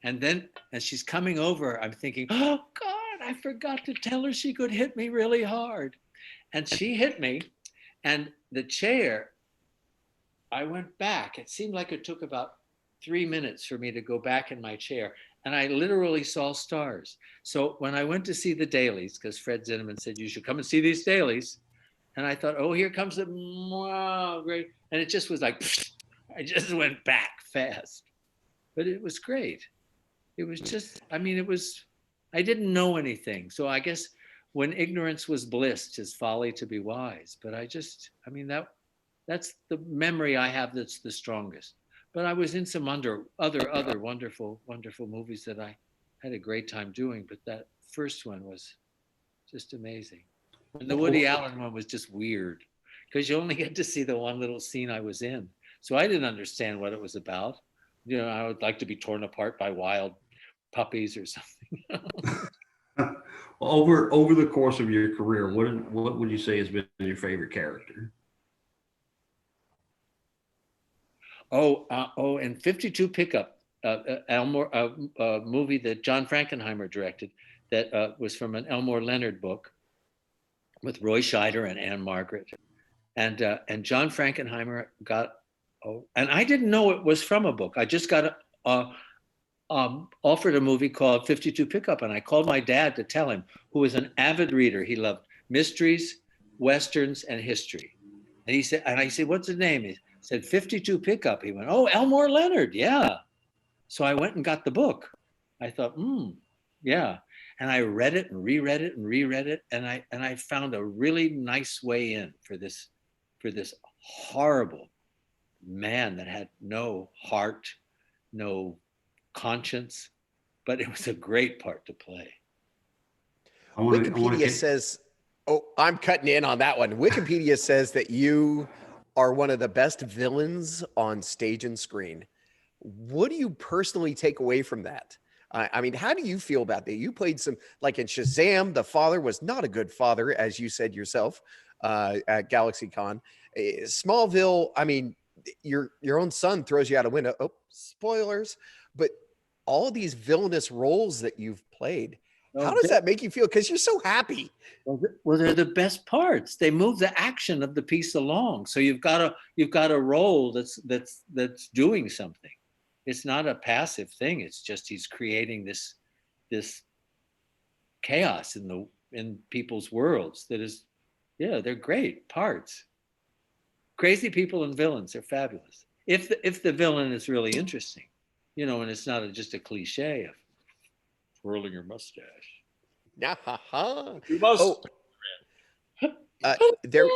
and she's coming over. I'm thinking, oh God, I forgot to tell her she could hit me really hard. And she hit me, and the chair, I went back. It seemed like it took about 3 minutes for me to go back in my chair. And I literally saw stars. So when I went to see the dailies, because Fred Zinnemann said, you should come and see these dailies. And I thought, oh, here comes the, wow, great. And it just was like, I just went back fast. But it was great. It was just, I didn't know anything. So I guess when ignorance was bliss, 'tis folly to be wise. But I mean, that's the memory I have that's the strongest. But I was in some other wonderful, wonderful movies that I had a great time doing. But that first one was just amazing. And the Woody Allen one was just weird because you only get to see the one little scene I was in. So I didn't understand what it was about. You know, I would like to be torn apart by wild puppies or something. Over the course of your career, what would you say has been your favorite character? And 52 Pickup, Elmore, a movie that John Frankenheimer directed that was from an Elmore Leonard book with Roy Scheider and Anne Margaret. And John Frankenheimer got, and I didn't know it was from a book. I just got offered a movie called 52 Pickup, and I called my dad to tell him, who was an avid reader. He loved mysteries, westerns, and history. And he said, and I said, what's the name? He said, 52 Pickup. He went, oh, Elmore Leonard, yeah. So I went and got the book. I thought, yeah. And I read it and reread it and reread it, and I found a really nice way in for this horrible man that had no heart, no conscience, but it was a great part to play. Wikipedia says, I'm cutting in on that one. Wikipedia says that you are one of the best villains on stage and screen. What do you personally take away from that? I mean, how do you feel about that? You played some, like in Shazam, the father was not a good father, as you said yourself, at GalaxyCon. Smallville, I mean, your own son throws you out a window. Oh, spoilers. But all these villainous roles that you've played, how does that make you feel? Because you're so happy. Well, they're the best parts. They move the action of the piece along. So you've got a role that's doing something. It's not a passive thing. It's just he's creating this chaos in people's worlds. That is, yeah, they're great parts. Crazy people and villains are fabulous. If the villain is really interesting, you know, and it's not just a cliche of twirling your mustache. Yeah, You must. There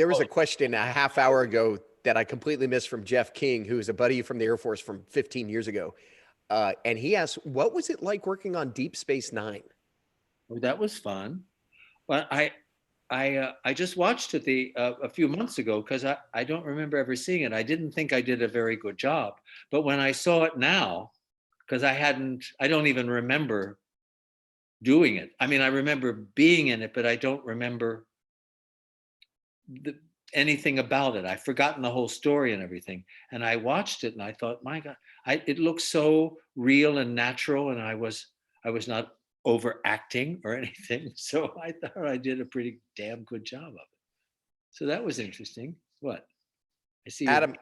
was a question a half hour ago that I completely missed from Jeff King, who is a buddy from the Air Force from 15 years ago. And he asked, what was it like working on Deep Space Nine? Well, that was fun. But I just watched it a few months ago because I don't remember ever seeing it. I didn't think I did a very good job. But when I saw it now, because I don't even remember doing it. I mean, I remember being in it, but I don't remember anything about it. I've forgotten the whole story and everything. And I watched it and I thought, my God, it looked so real and natural, and I was not overacting or anything. So I thought I did a pretty damn good job of it. So that was interesting. What? I see. Adam,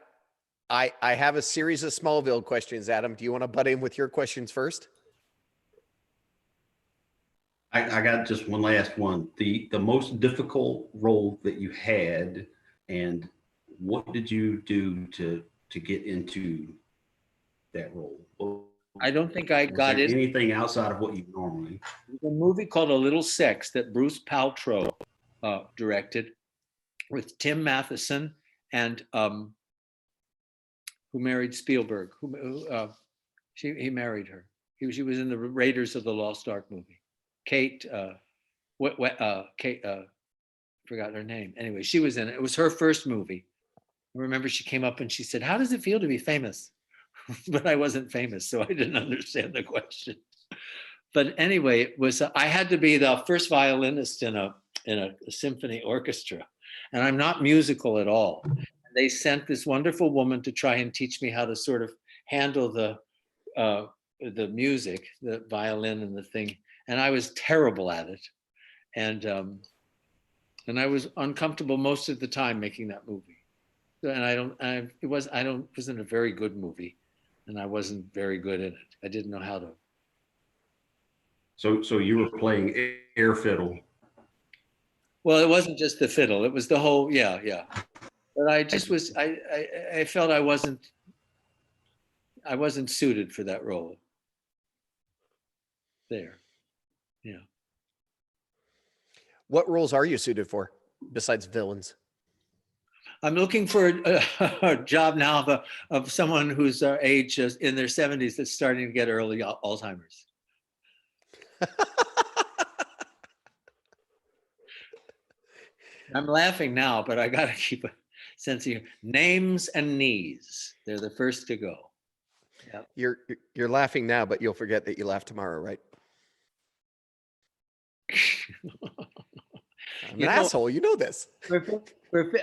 I have a series of Smallville questions. Adam, do you want to butt in with your questions first? I got just one last one. The most difficult role that you had, and what did you do to get into that role? I don't think I got it. Anything outside of what you normally. There's a movie called A Little Sex that Bruce Paltrow directed with Tim Matheson and who married Spielberg. He married her. She was in the Raiders of the Lost Ark movie. Kate, forgot her name. Anyway, she was in it. It was her first movie. I remember she came up and she said, "How does it feel to be famous?" But I wasn't famous, so I didn't understand the question. But anyway, it was I had to be the first violinist in a symphony orchestra, and I'm not musical at all. They sent this wonderful woman to try and teach me how to sort of handle the music, the violin and the thing, and I was terrible at it, and I was uncomfortable most of the time making that movie. And it wasn't a very good movie, and I wasn't very good at it. I didn't know how to. So you were playing air fiddle. Well, it wasn't just the fiddle; it was the whole. Yeah. But I just was. I felt I wasn't suited for that role. There. What roles are you suited for besides villains? I'm looking for a job now of someone whose age is in their 70s that's starting to get early Alzheimer's. I'm laughing now, but I got to keep a sense of humor. Names and knees. They're the first to go. Yep. You're laughing now, but you'll forget that you laugh tomorrow, right? I'm an asshole. You know this.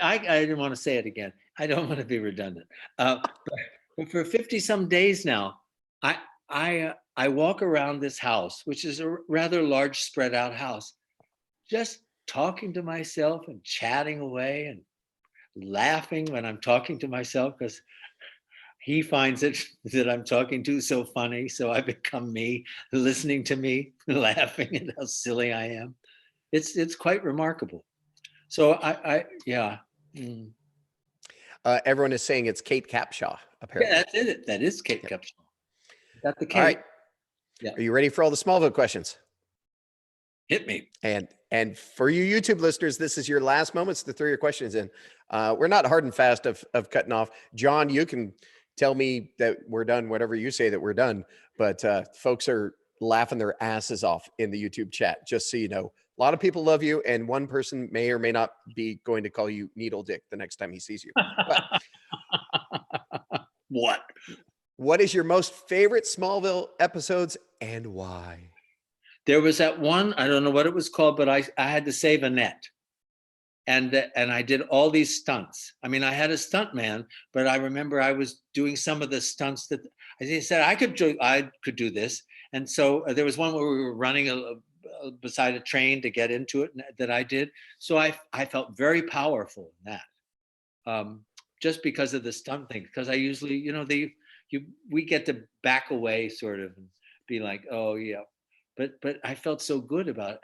I didn't want to say it again. I don't want to be redundant. But for 50 some days now, I walk around this house, which is a rather large spread out house, just talking to myself and chatting away and laughing when I'm talking to myself, because he finds it that I'm talking to so funny. So I become me, listening to me, laughing at how silly I am. It's quite remarkable. So yeah. Mm. Everyone is saying it's Kate Capshaw, apparently. Yeah, that's it. That is Kate Capshaw. Got the Kate. All right. Yeah. Are you ready for all the Smallville questions? Hit me. And for you YouTube listeners, this is your last moments to throw your questions in. We're not hard and fast of cutting off. John, you can tell me that we're done, whatever you say that we're done. But folks are laughing their asses off in the YouTube chat, just so you know. A lot of people love you, and one person may or may not be going to call you Needle Dick the next time he sees you. But what is your most favorite Smallville episodes and why? There was that one, I don't know what it was called, but I had to save Annette. And I did all these stunts. I mean, I had a stunt man, but I remember I was doing some of the stunts that I said I could do this. And so there was one where we were running beside a train to get into it that I did. So I felt very powerful in that, just because of the stunt thing. Because I usually, we get to back away sort of and be like, oh yeah. But I felt so good about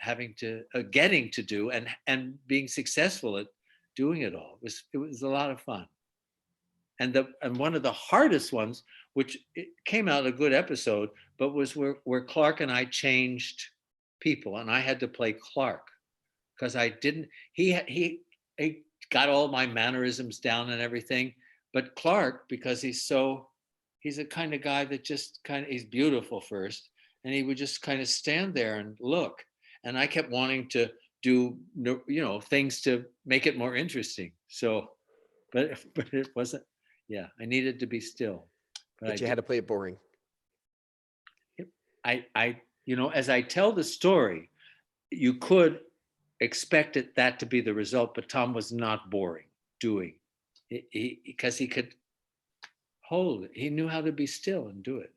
getting to do and being successful at doing it all. It was a lot of fun. And one of the hardest ones, which it came out a good episode, but was where Clark and I changed people, and I had to play Clark because I didn't. He got all my mannerisms down and everything, but Clark, because he's a kind of guy that just he's beautiful first. And he would just kind of stand there and look. And I kept wanting to do, things to make it more interesting. So, but it wasn't, yeah, I needed to be still. But you had to play it boring. As I tell the story, you could expect that to be the result, but Tom was not boring doing it because he could hold it. He knew how to be still and do it.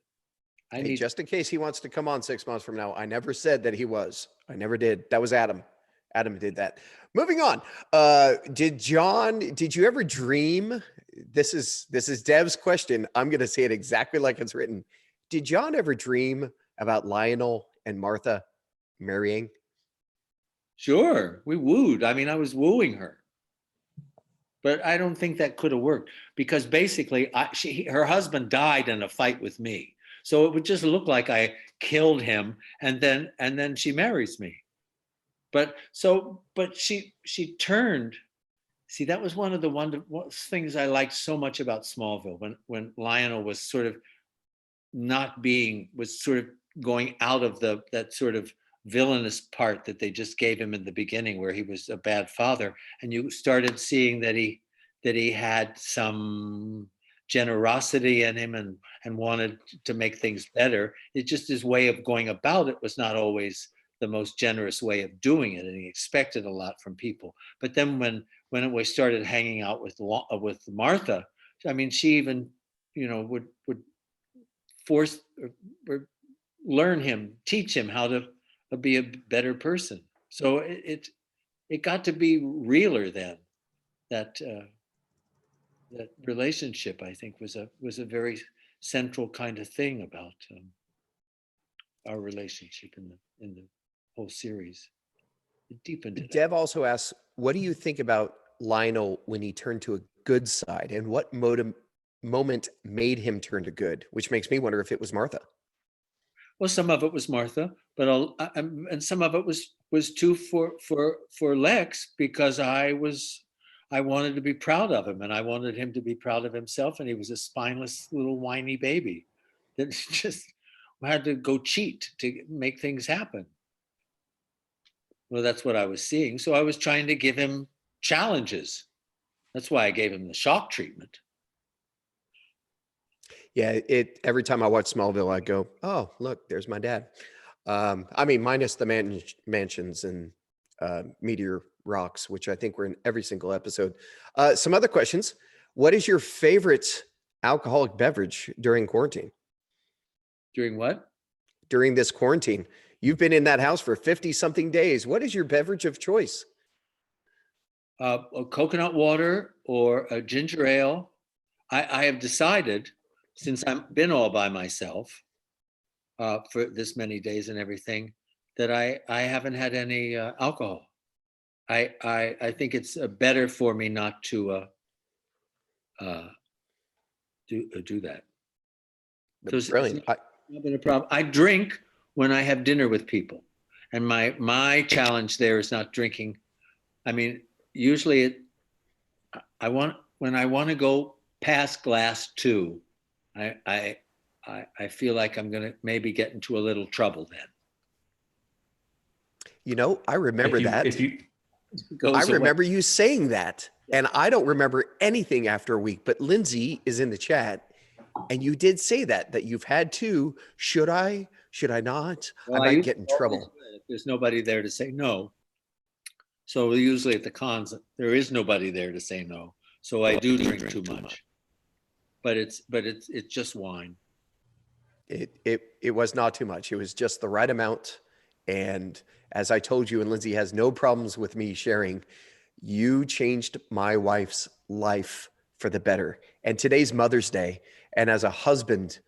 Just in case he wants to come on 6 months from now, I never said that he was. I never did. That was Adam. Adam did that. Moving on. Did you ever dream? This is Dev's question. I'm going to say it exactly like it's written. Did John ever dream about Lionel and Martha marrying? Sure. We wooed. I mean, I was wooing her. But I don't think that could have worked because basically her husband died in a fight with me. So it would just look like I killed him, and then she marries me. But she turned. See, that was one of the things I liked so much about Smallville when Lionel was sort of going out of that sort of villainous part that they just gave him in the beginning, where he was a bad father, and you started seeing that he had some generosity in him and wanted to make things better. It just his way of going about it was not always the most generous way of doing it, and he expected a lot from people. But then when we started hanging out with Martha, I mean, she even would force or teach him how to be a better person. So it got to be realer then. That relationship, I think, was a very central kind of thing about our relationship in the whole series. It deepened it. Dev also asks, what do you think about Lionel when he turned to a good side, and what moment made him turn to good? Which makes me wonder if it was Martha. Well, some of it was Martha, and some of it was was two for Lex because I wanted to be proud of him, and I wanted him to be proud of himself, and he was a spineless little whiny baby that just had to go cheat to make things happen. Well, that's what I was seeing. So I was trying to give him challenges. That's why I gave him the shock treatment. Yeah, every time I watch Smallville, I go, "Oh, look, there's my dad." I mean, minus the mansions and meteor rocks, which I think were in every single episode. Some other questions. What is your favorite alcoholic beverage during quarantine? During what? During this quarantine, you've been in that house for 50 something days. What is your beverage of choice? A coconut water or a ginger ale. I have decided, since I've been all by myself for this many days and everything, that I haven't had any alcohol. I think it's better for me not to do that. Brilliant. Not been a problem. I drink when I have dinner with people, and my challenge there is not drinking. I mean, usually when I want to go past glass 2, I feel like I'm going to maybe get into a little trouble then. You know, I remember that. I remember you saying that, and I don't remember anything after a week, but Lindsay is in the chat, and you did say that you've had 2. Should I not? Well, I might get in trouble. There's nobody there to say no. So usually at the cons, there is nobody there to say no. So I do drink too much. But it's just wine. It was not too much. It was just the right amount. And as I told you, and Lindsay has no problems with me sharing, you changed my wife's life for the better. And today's Mother's Day. And as a husband,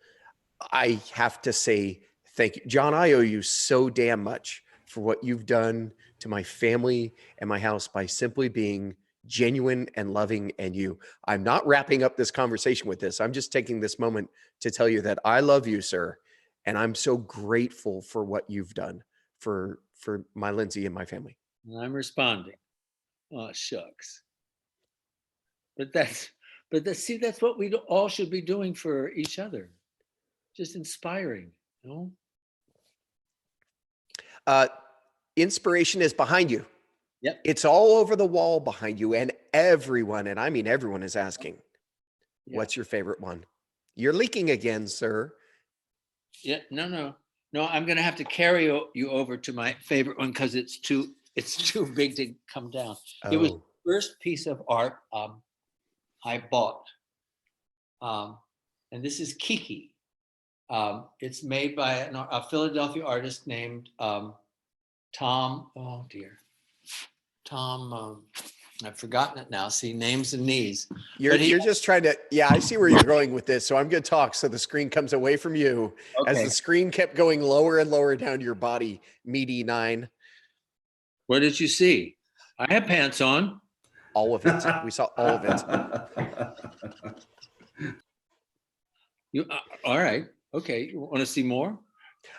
I have to say thank you. John, I owe you so damn much for what you've done to my family and my house by simply being genuine and loving. And I'm not wrapping up this conversation with this. I'm just taking this moment to tell you that I love you, sir. And I'm so grateful for what you've done for my Lindsay and my family. I'm responding. Oh, shucks. But that's what we all should be doing for each other. Just inspiring, you know? Inspiration is behind you. Yep. It's all over the wall behind you, and everyone, and I mean everyone, is asking, what's your favorite one? You're leaking again, sir. Yeah, no. I'm gonna have to carry you over to my favorite one because it's too big to come down. Oh. It was the first piece of art I bought, and this is Kiki. It's made by a Philadelphia artist named Tom. Oh dear, Tom. I've forgotten it now. See, names and knees. You're just trying to. Yeah, I see where you're going with this. So I'm going to talk so the screen comes away from you. Okay. As the screen kept going lower and lower down to your body, meaty 9. What did you see? I have pants on. All of it. We saw all of it. All right. Okay. You want to see more?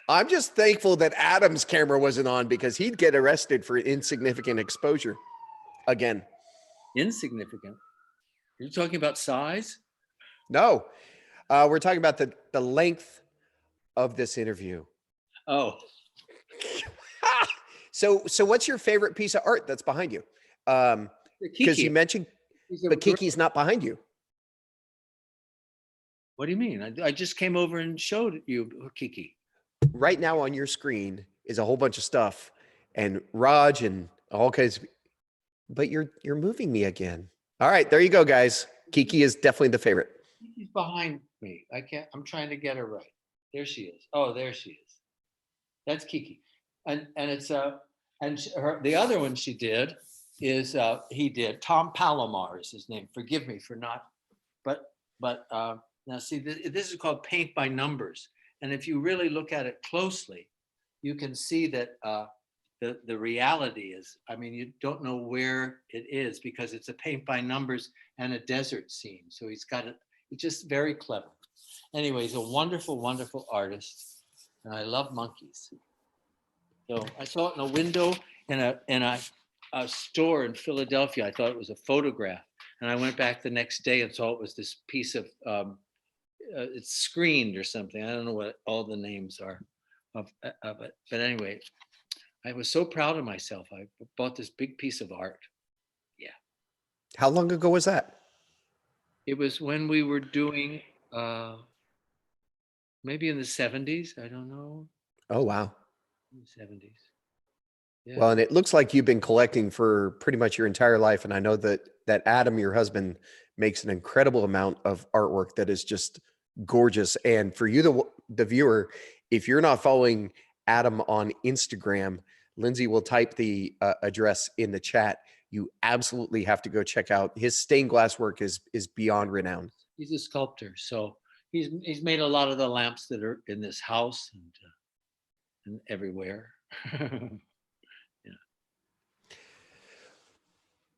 I'm just thankful that Adam's camera wasn't on because he'd get arrested for insignificant exposure. Again. Insignificant. Are you talking about size? No. We're talking about the length of this interview. Oh. So what's your favorite piece of art that's behind you? Because you mentioned, but Kiki's not behind you. What do you mean? I just came over and showed you Kiki. Right now on your screen is a whole bunch of stuff, and Raj and all kinds of, but you're moving me again. All right, there you go, guys. Kiki is definitely the favorite. Kiki's behind me. I'm trying to get her right. There she is. Oh, there she is. That's Kiki. And it's the other one she did is he did. Tom Palomar is his name. Forgive me for not, but now see, this is called paint by numbers. And if you really look at it closely, you can see that the reality is, I mean, you don't know where it is because it's a paint by numbers and a desert scene. So he's got it. It's just very clever. Anyway, he's a wonderful, wonderful artist. And I love monkeys. So I saw it in a window a store in Philadelphia. I thought it was a photograph, and I went back the next day and saw it was this piece of it's screened or something. I don't know what all the names are of it, but anyway, I was so proud of myself. I bought this big piece of art. Yeah. How long ago was that? It was when we were doing maybe in the 70s. I don't know. Oh, wow. In the 70s. Yeah. Well, and it looks like you've been collecting for pretty much your entire life. And I know that Adam, your husband, makes an incredible amount of artwork that is just gorgeous. And for you, the viewer, if you're not following Adam on Instagram, Lindsay will type the address in the chat. You absolutely have to go check out his stained glass work is beyond renowned. He's a sculptor, so he's made a lot of the lamps that are in this house and everywhere. Yeah.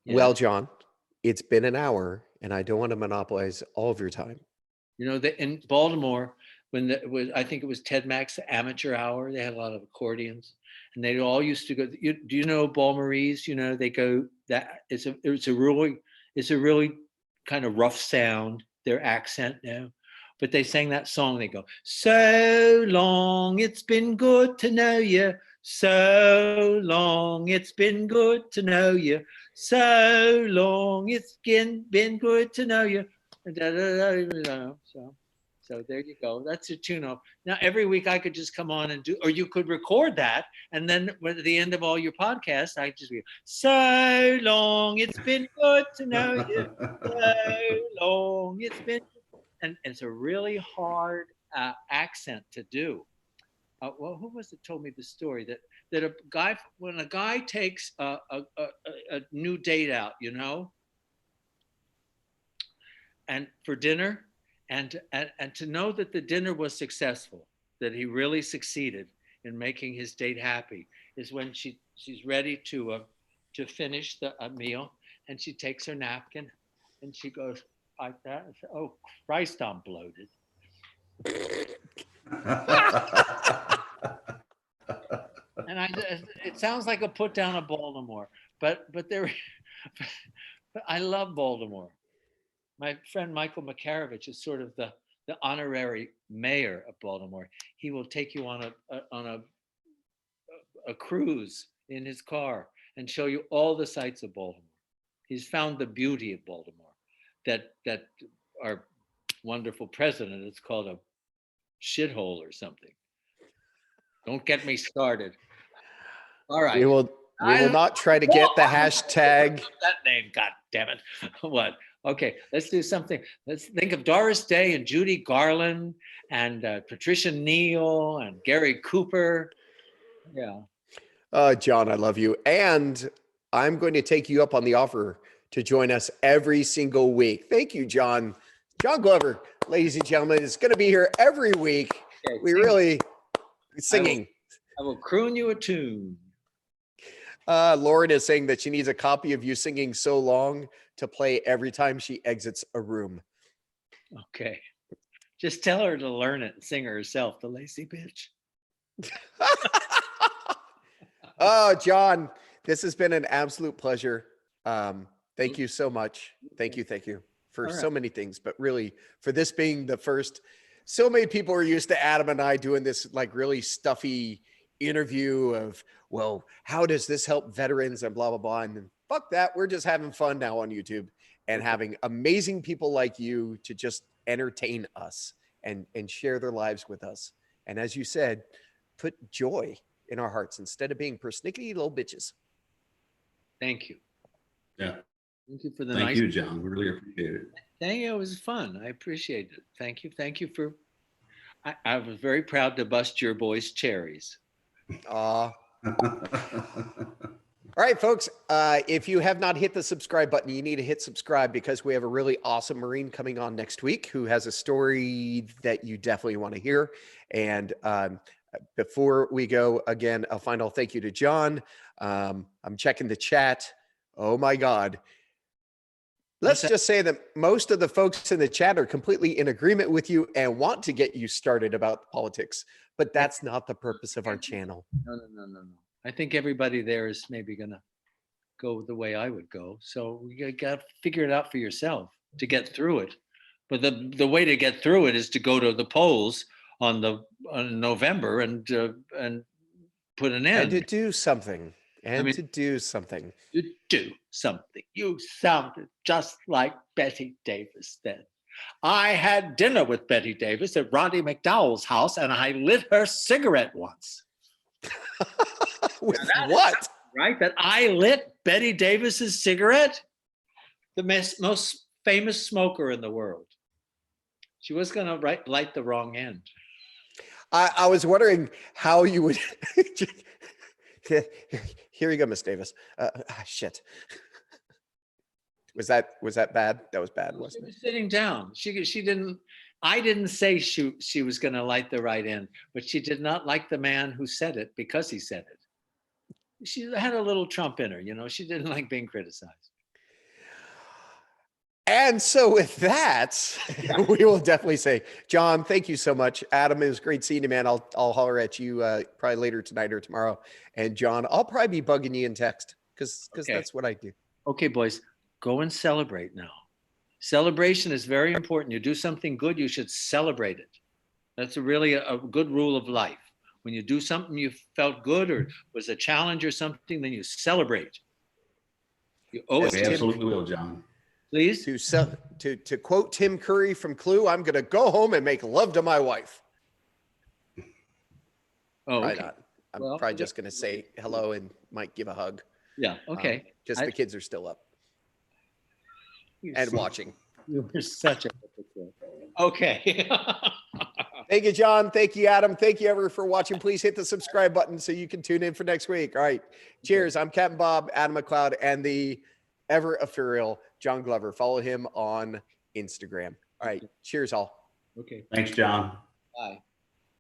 Well, John, it's been an hour, and I don't want to monopolize all of your time. You know, in Baltimore, I think it was Ted Mack's Amateur Hour. They had a lot of accordions, and they all used to go. Do you know Ball Marie's? You know, they go that it's a really kind of rough sound. Their accent now, but they sang that song. They go, "So long, it's been good to know you. So long, it's been good to know you. So long, it's been good to know you." So there you go. That's a tune-up. Now every week I could just come on and do, or you could record that, and then at the end of all your podcasts, I just go, "So long, it's been good to know you. So long, it's been," and it's a really hard accent to do. Well, who was it told me the story that a guy, when a guy takes a new date out, you know, and for dinner, and to know that the dinner was successful, that he really succeeded in making his date happy, is when she's ready to finish the meal, and she takes her napkin and she goes like that and says, "Oh Christ, I'm bloated." And it sounds like a put down of Baltimore, but I love Baltimore. My friend Michael Makarovich is sort of the honorary mayor of Baltimore. He will take you on a cruise in his car and show you all the sights of Baltimore. He's found the beauty of Baltimore that our wonderful president is called a shithole or something. Don't get me started. All right. We will not try to get the hashtag. That name, God damn it. What? Okay, let's do something. Let's think of Doris Day and Judy Garland and Patricia Neal and Gary Cooper. Yeah. John, I love you. And I'm going to take you up on the offer to join us every single week. Thank you, John. John Glover, ladies and gentlemen, is going to be here every week. Okay, we really singing. I will croon you a tune. Lauren is saying that she needs a copy of you singing "So Long" to play every time she exits a room. Okay. Just tell her to learn it and sing herself, the lazy bitch. Oh, John, this has been an absolute pleasure. Thank you so much. Thank you for so many things, but really for this being the first. So many people are used to Adam and I doing this like really stuffy interview of, well, how does this help veterans and blah, blah, blah. And then fuck that. We're just having fun now on YouTube and having amazing people like you to just entertain us and share their lives with us. And as you said, put joy in our hearts instead of being persnickety little bitches. Thank you. Yeah. Thank you for the Thank you, John. We really appreciate it. Thank you. It was fun. I appreciate it. Thank you. Thank you for, I was very proud to bust your boys' cherries. All right, folks, if you have not hit the subscribe button, you need to hit subscribe because we have a really awesome Marine coming on next week who has a story that you definitely want to hear. And before we go, again, a final thank you to John. I'm checking the chat. Oh, my God. Let's just say that most of the folks in the chat are completely in agreement with you and want to get you started about politics, but that's not the purpose of our channel. No. I think everybody there is maybe going to go the way I would go. So you got to figure it out for yourself to get through it. But the way to get through it is to go to the polls on November and put an end. And to do something. And mean, to do something. To do something. You sounded just like Betty Davis then. I had dinner with Betty Davis at Roddy McDowell's house, and I lit her cigarette once. With what? Right? That I lit Betty Davis's cigarette? The most famous smoker in the world. She was going to light the wrong end. I was wondering how you would. Here you go, Miss Davis. Shit. Was that bad? That was bad, wasn't it? She was sitting down. She didn't. I didn't say she was going to light the right end, but she did not like the man who said it because he said it. She had a little Trump in her, you know. She didn't like being criticized. And so with that, we will definitely say, John, thank you so much. Adam, it was great seeing you, man. I'll holler at you probably later tonight or tomorrow. And John, I'll probably be bugging you in text because that's what I do. Okay, boys, go and celebrate now. Celebration is very important. You do something good, you should celebrate it. That's really a good rule of life. When you do something you felt good or was a challenge or something, then you celebrate. You owe it. We absolutely will, John. Please. To quote Tim Curry from Clue, I'm going to go home and make love to my wife. Oh, Probably okay. not. I'm probably just going to say hello and might give a hug. Yeah, okay. Just the kids are still up and watching. You were such a hypocrite. Okay. Thank you, John. Thank you, Adam. Thank you, everyone, for watching. Please hit the subscribe button so you can tune in for next week. All right. Cheers. I'm Captain Bob, Adam McLeod, and the ever ethereal John Glover. Follow him on Instagram. All right. Cheers, all. Okay. Thanks, John. Bye.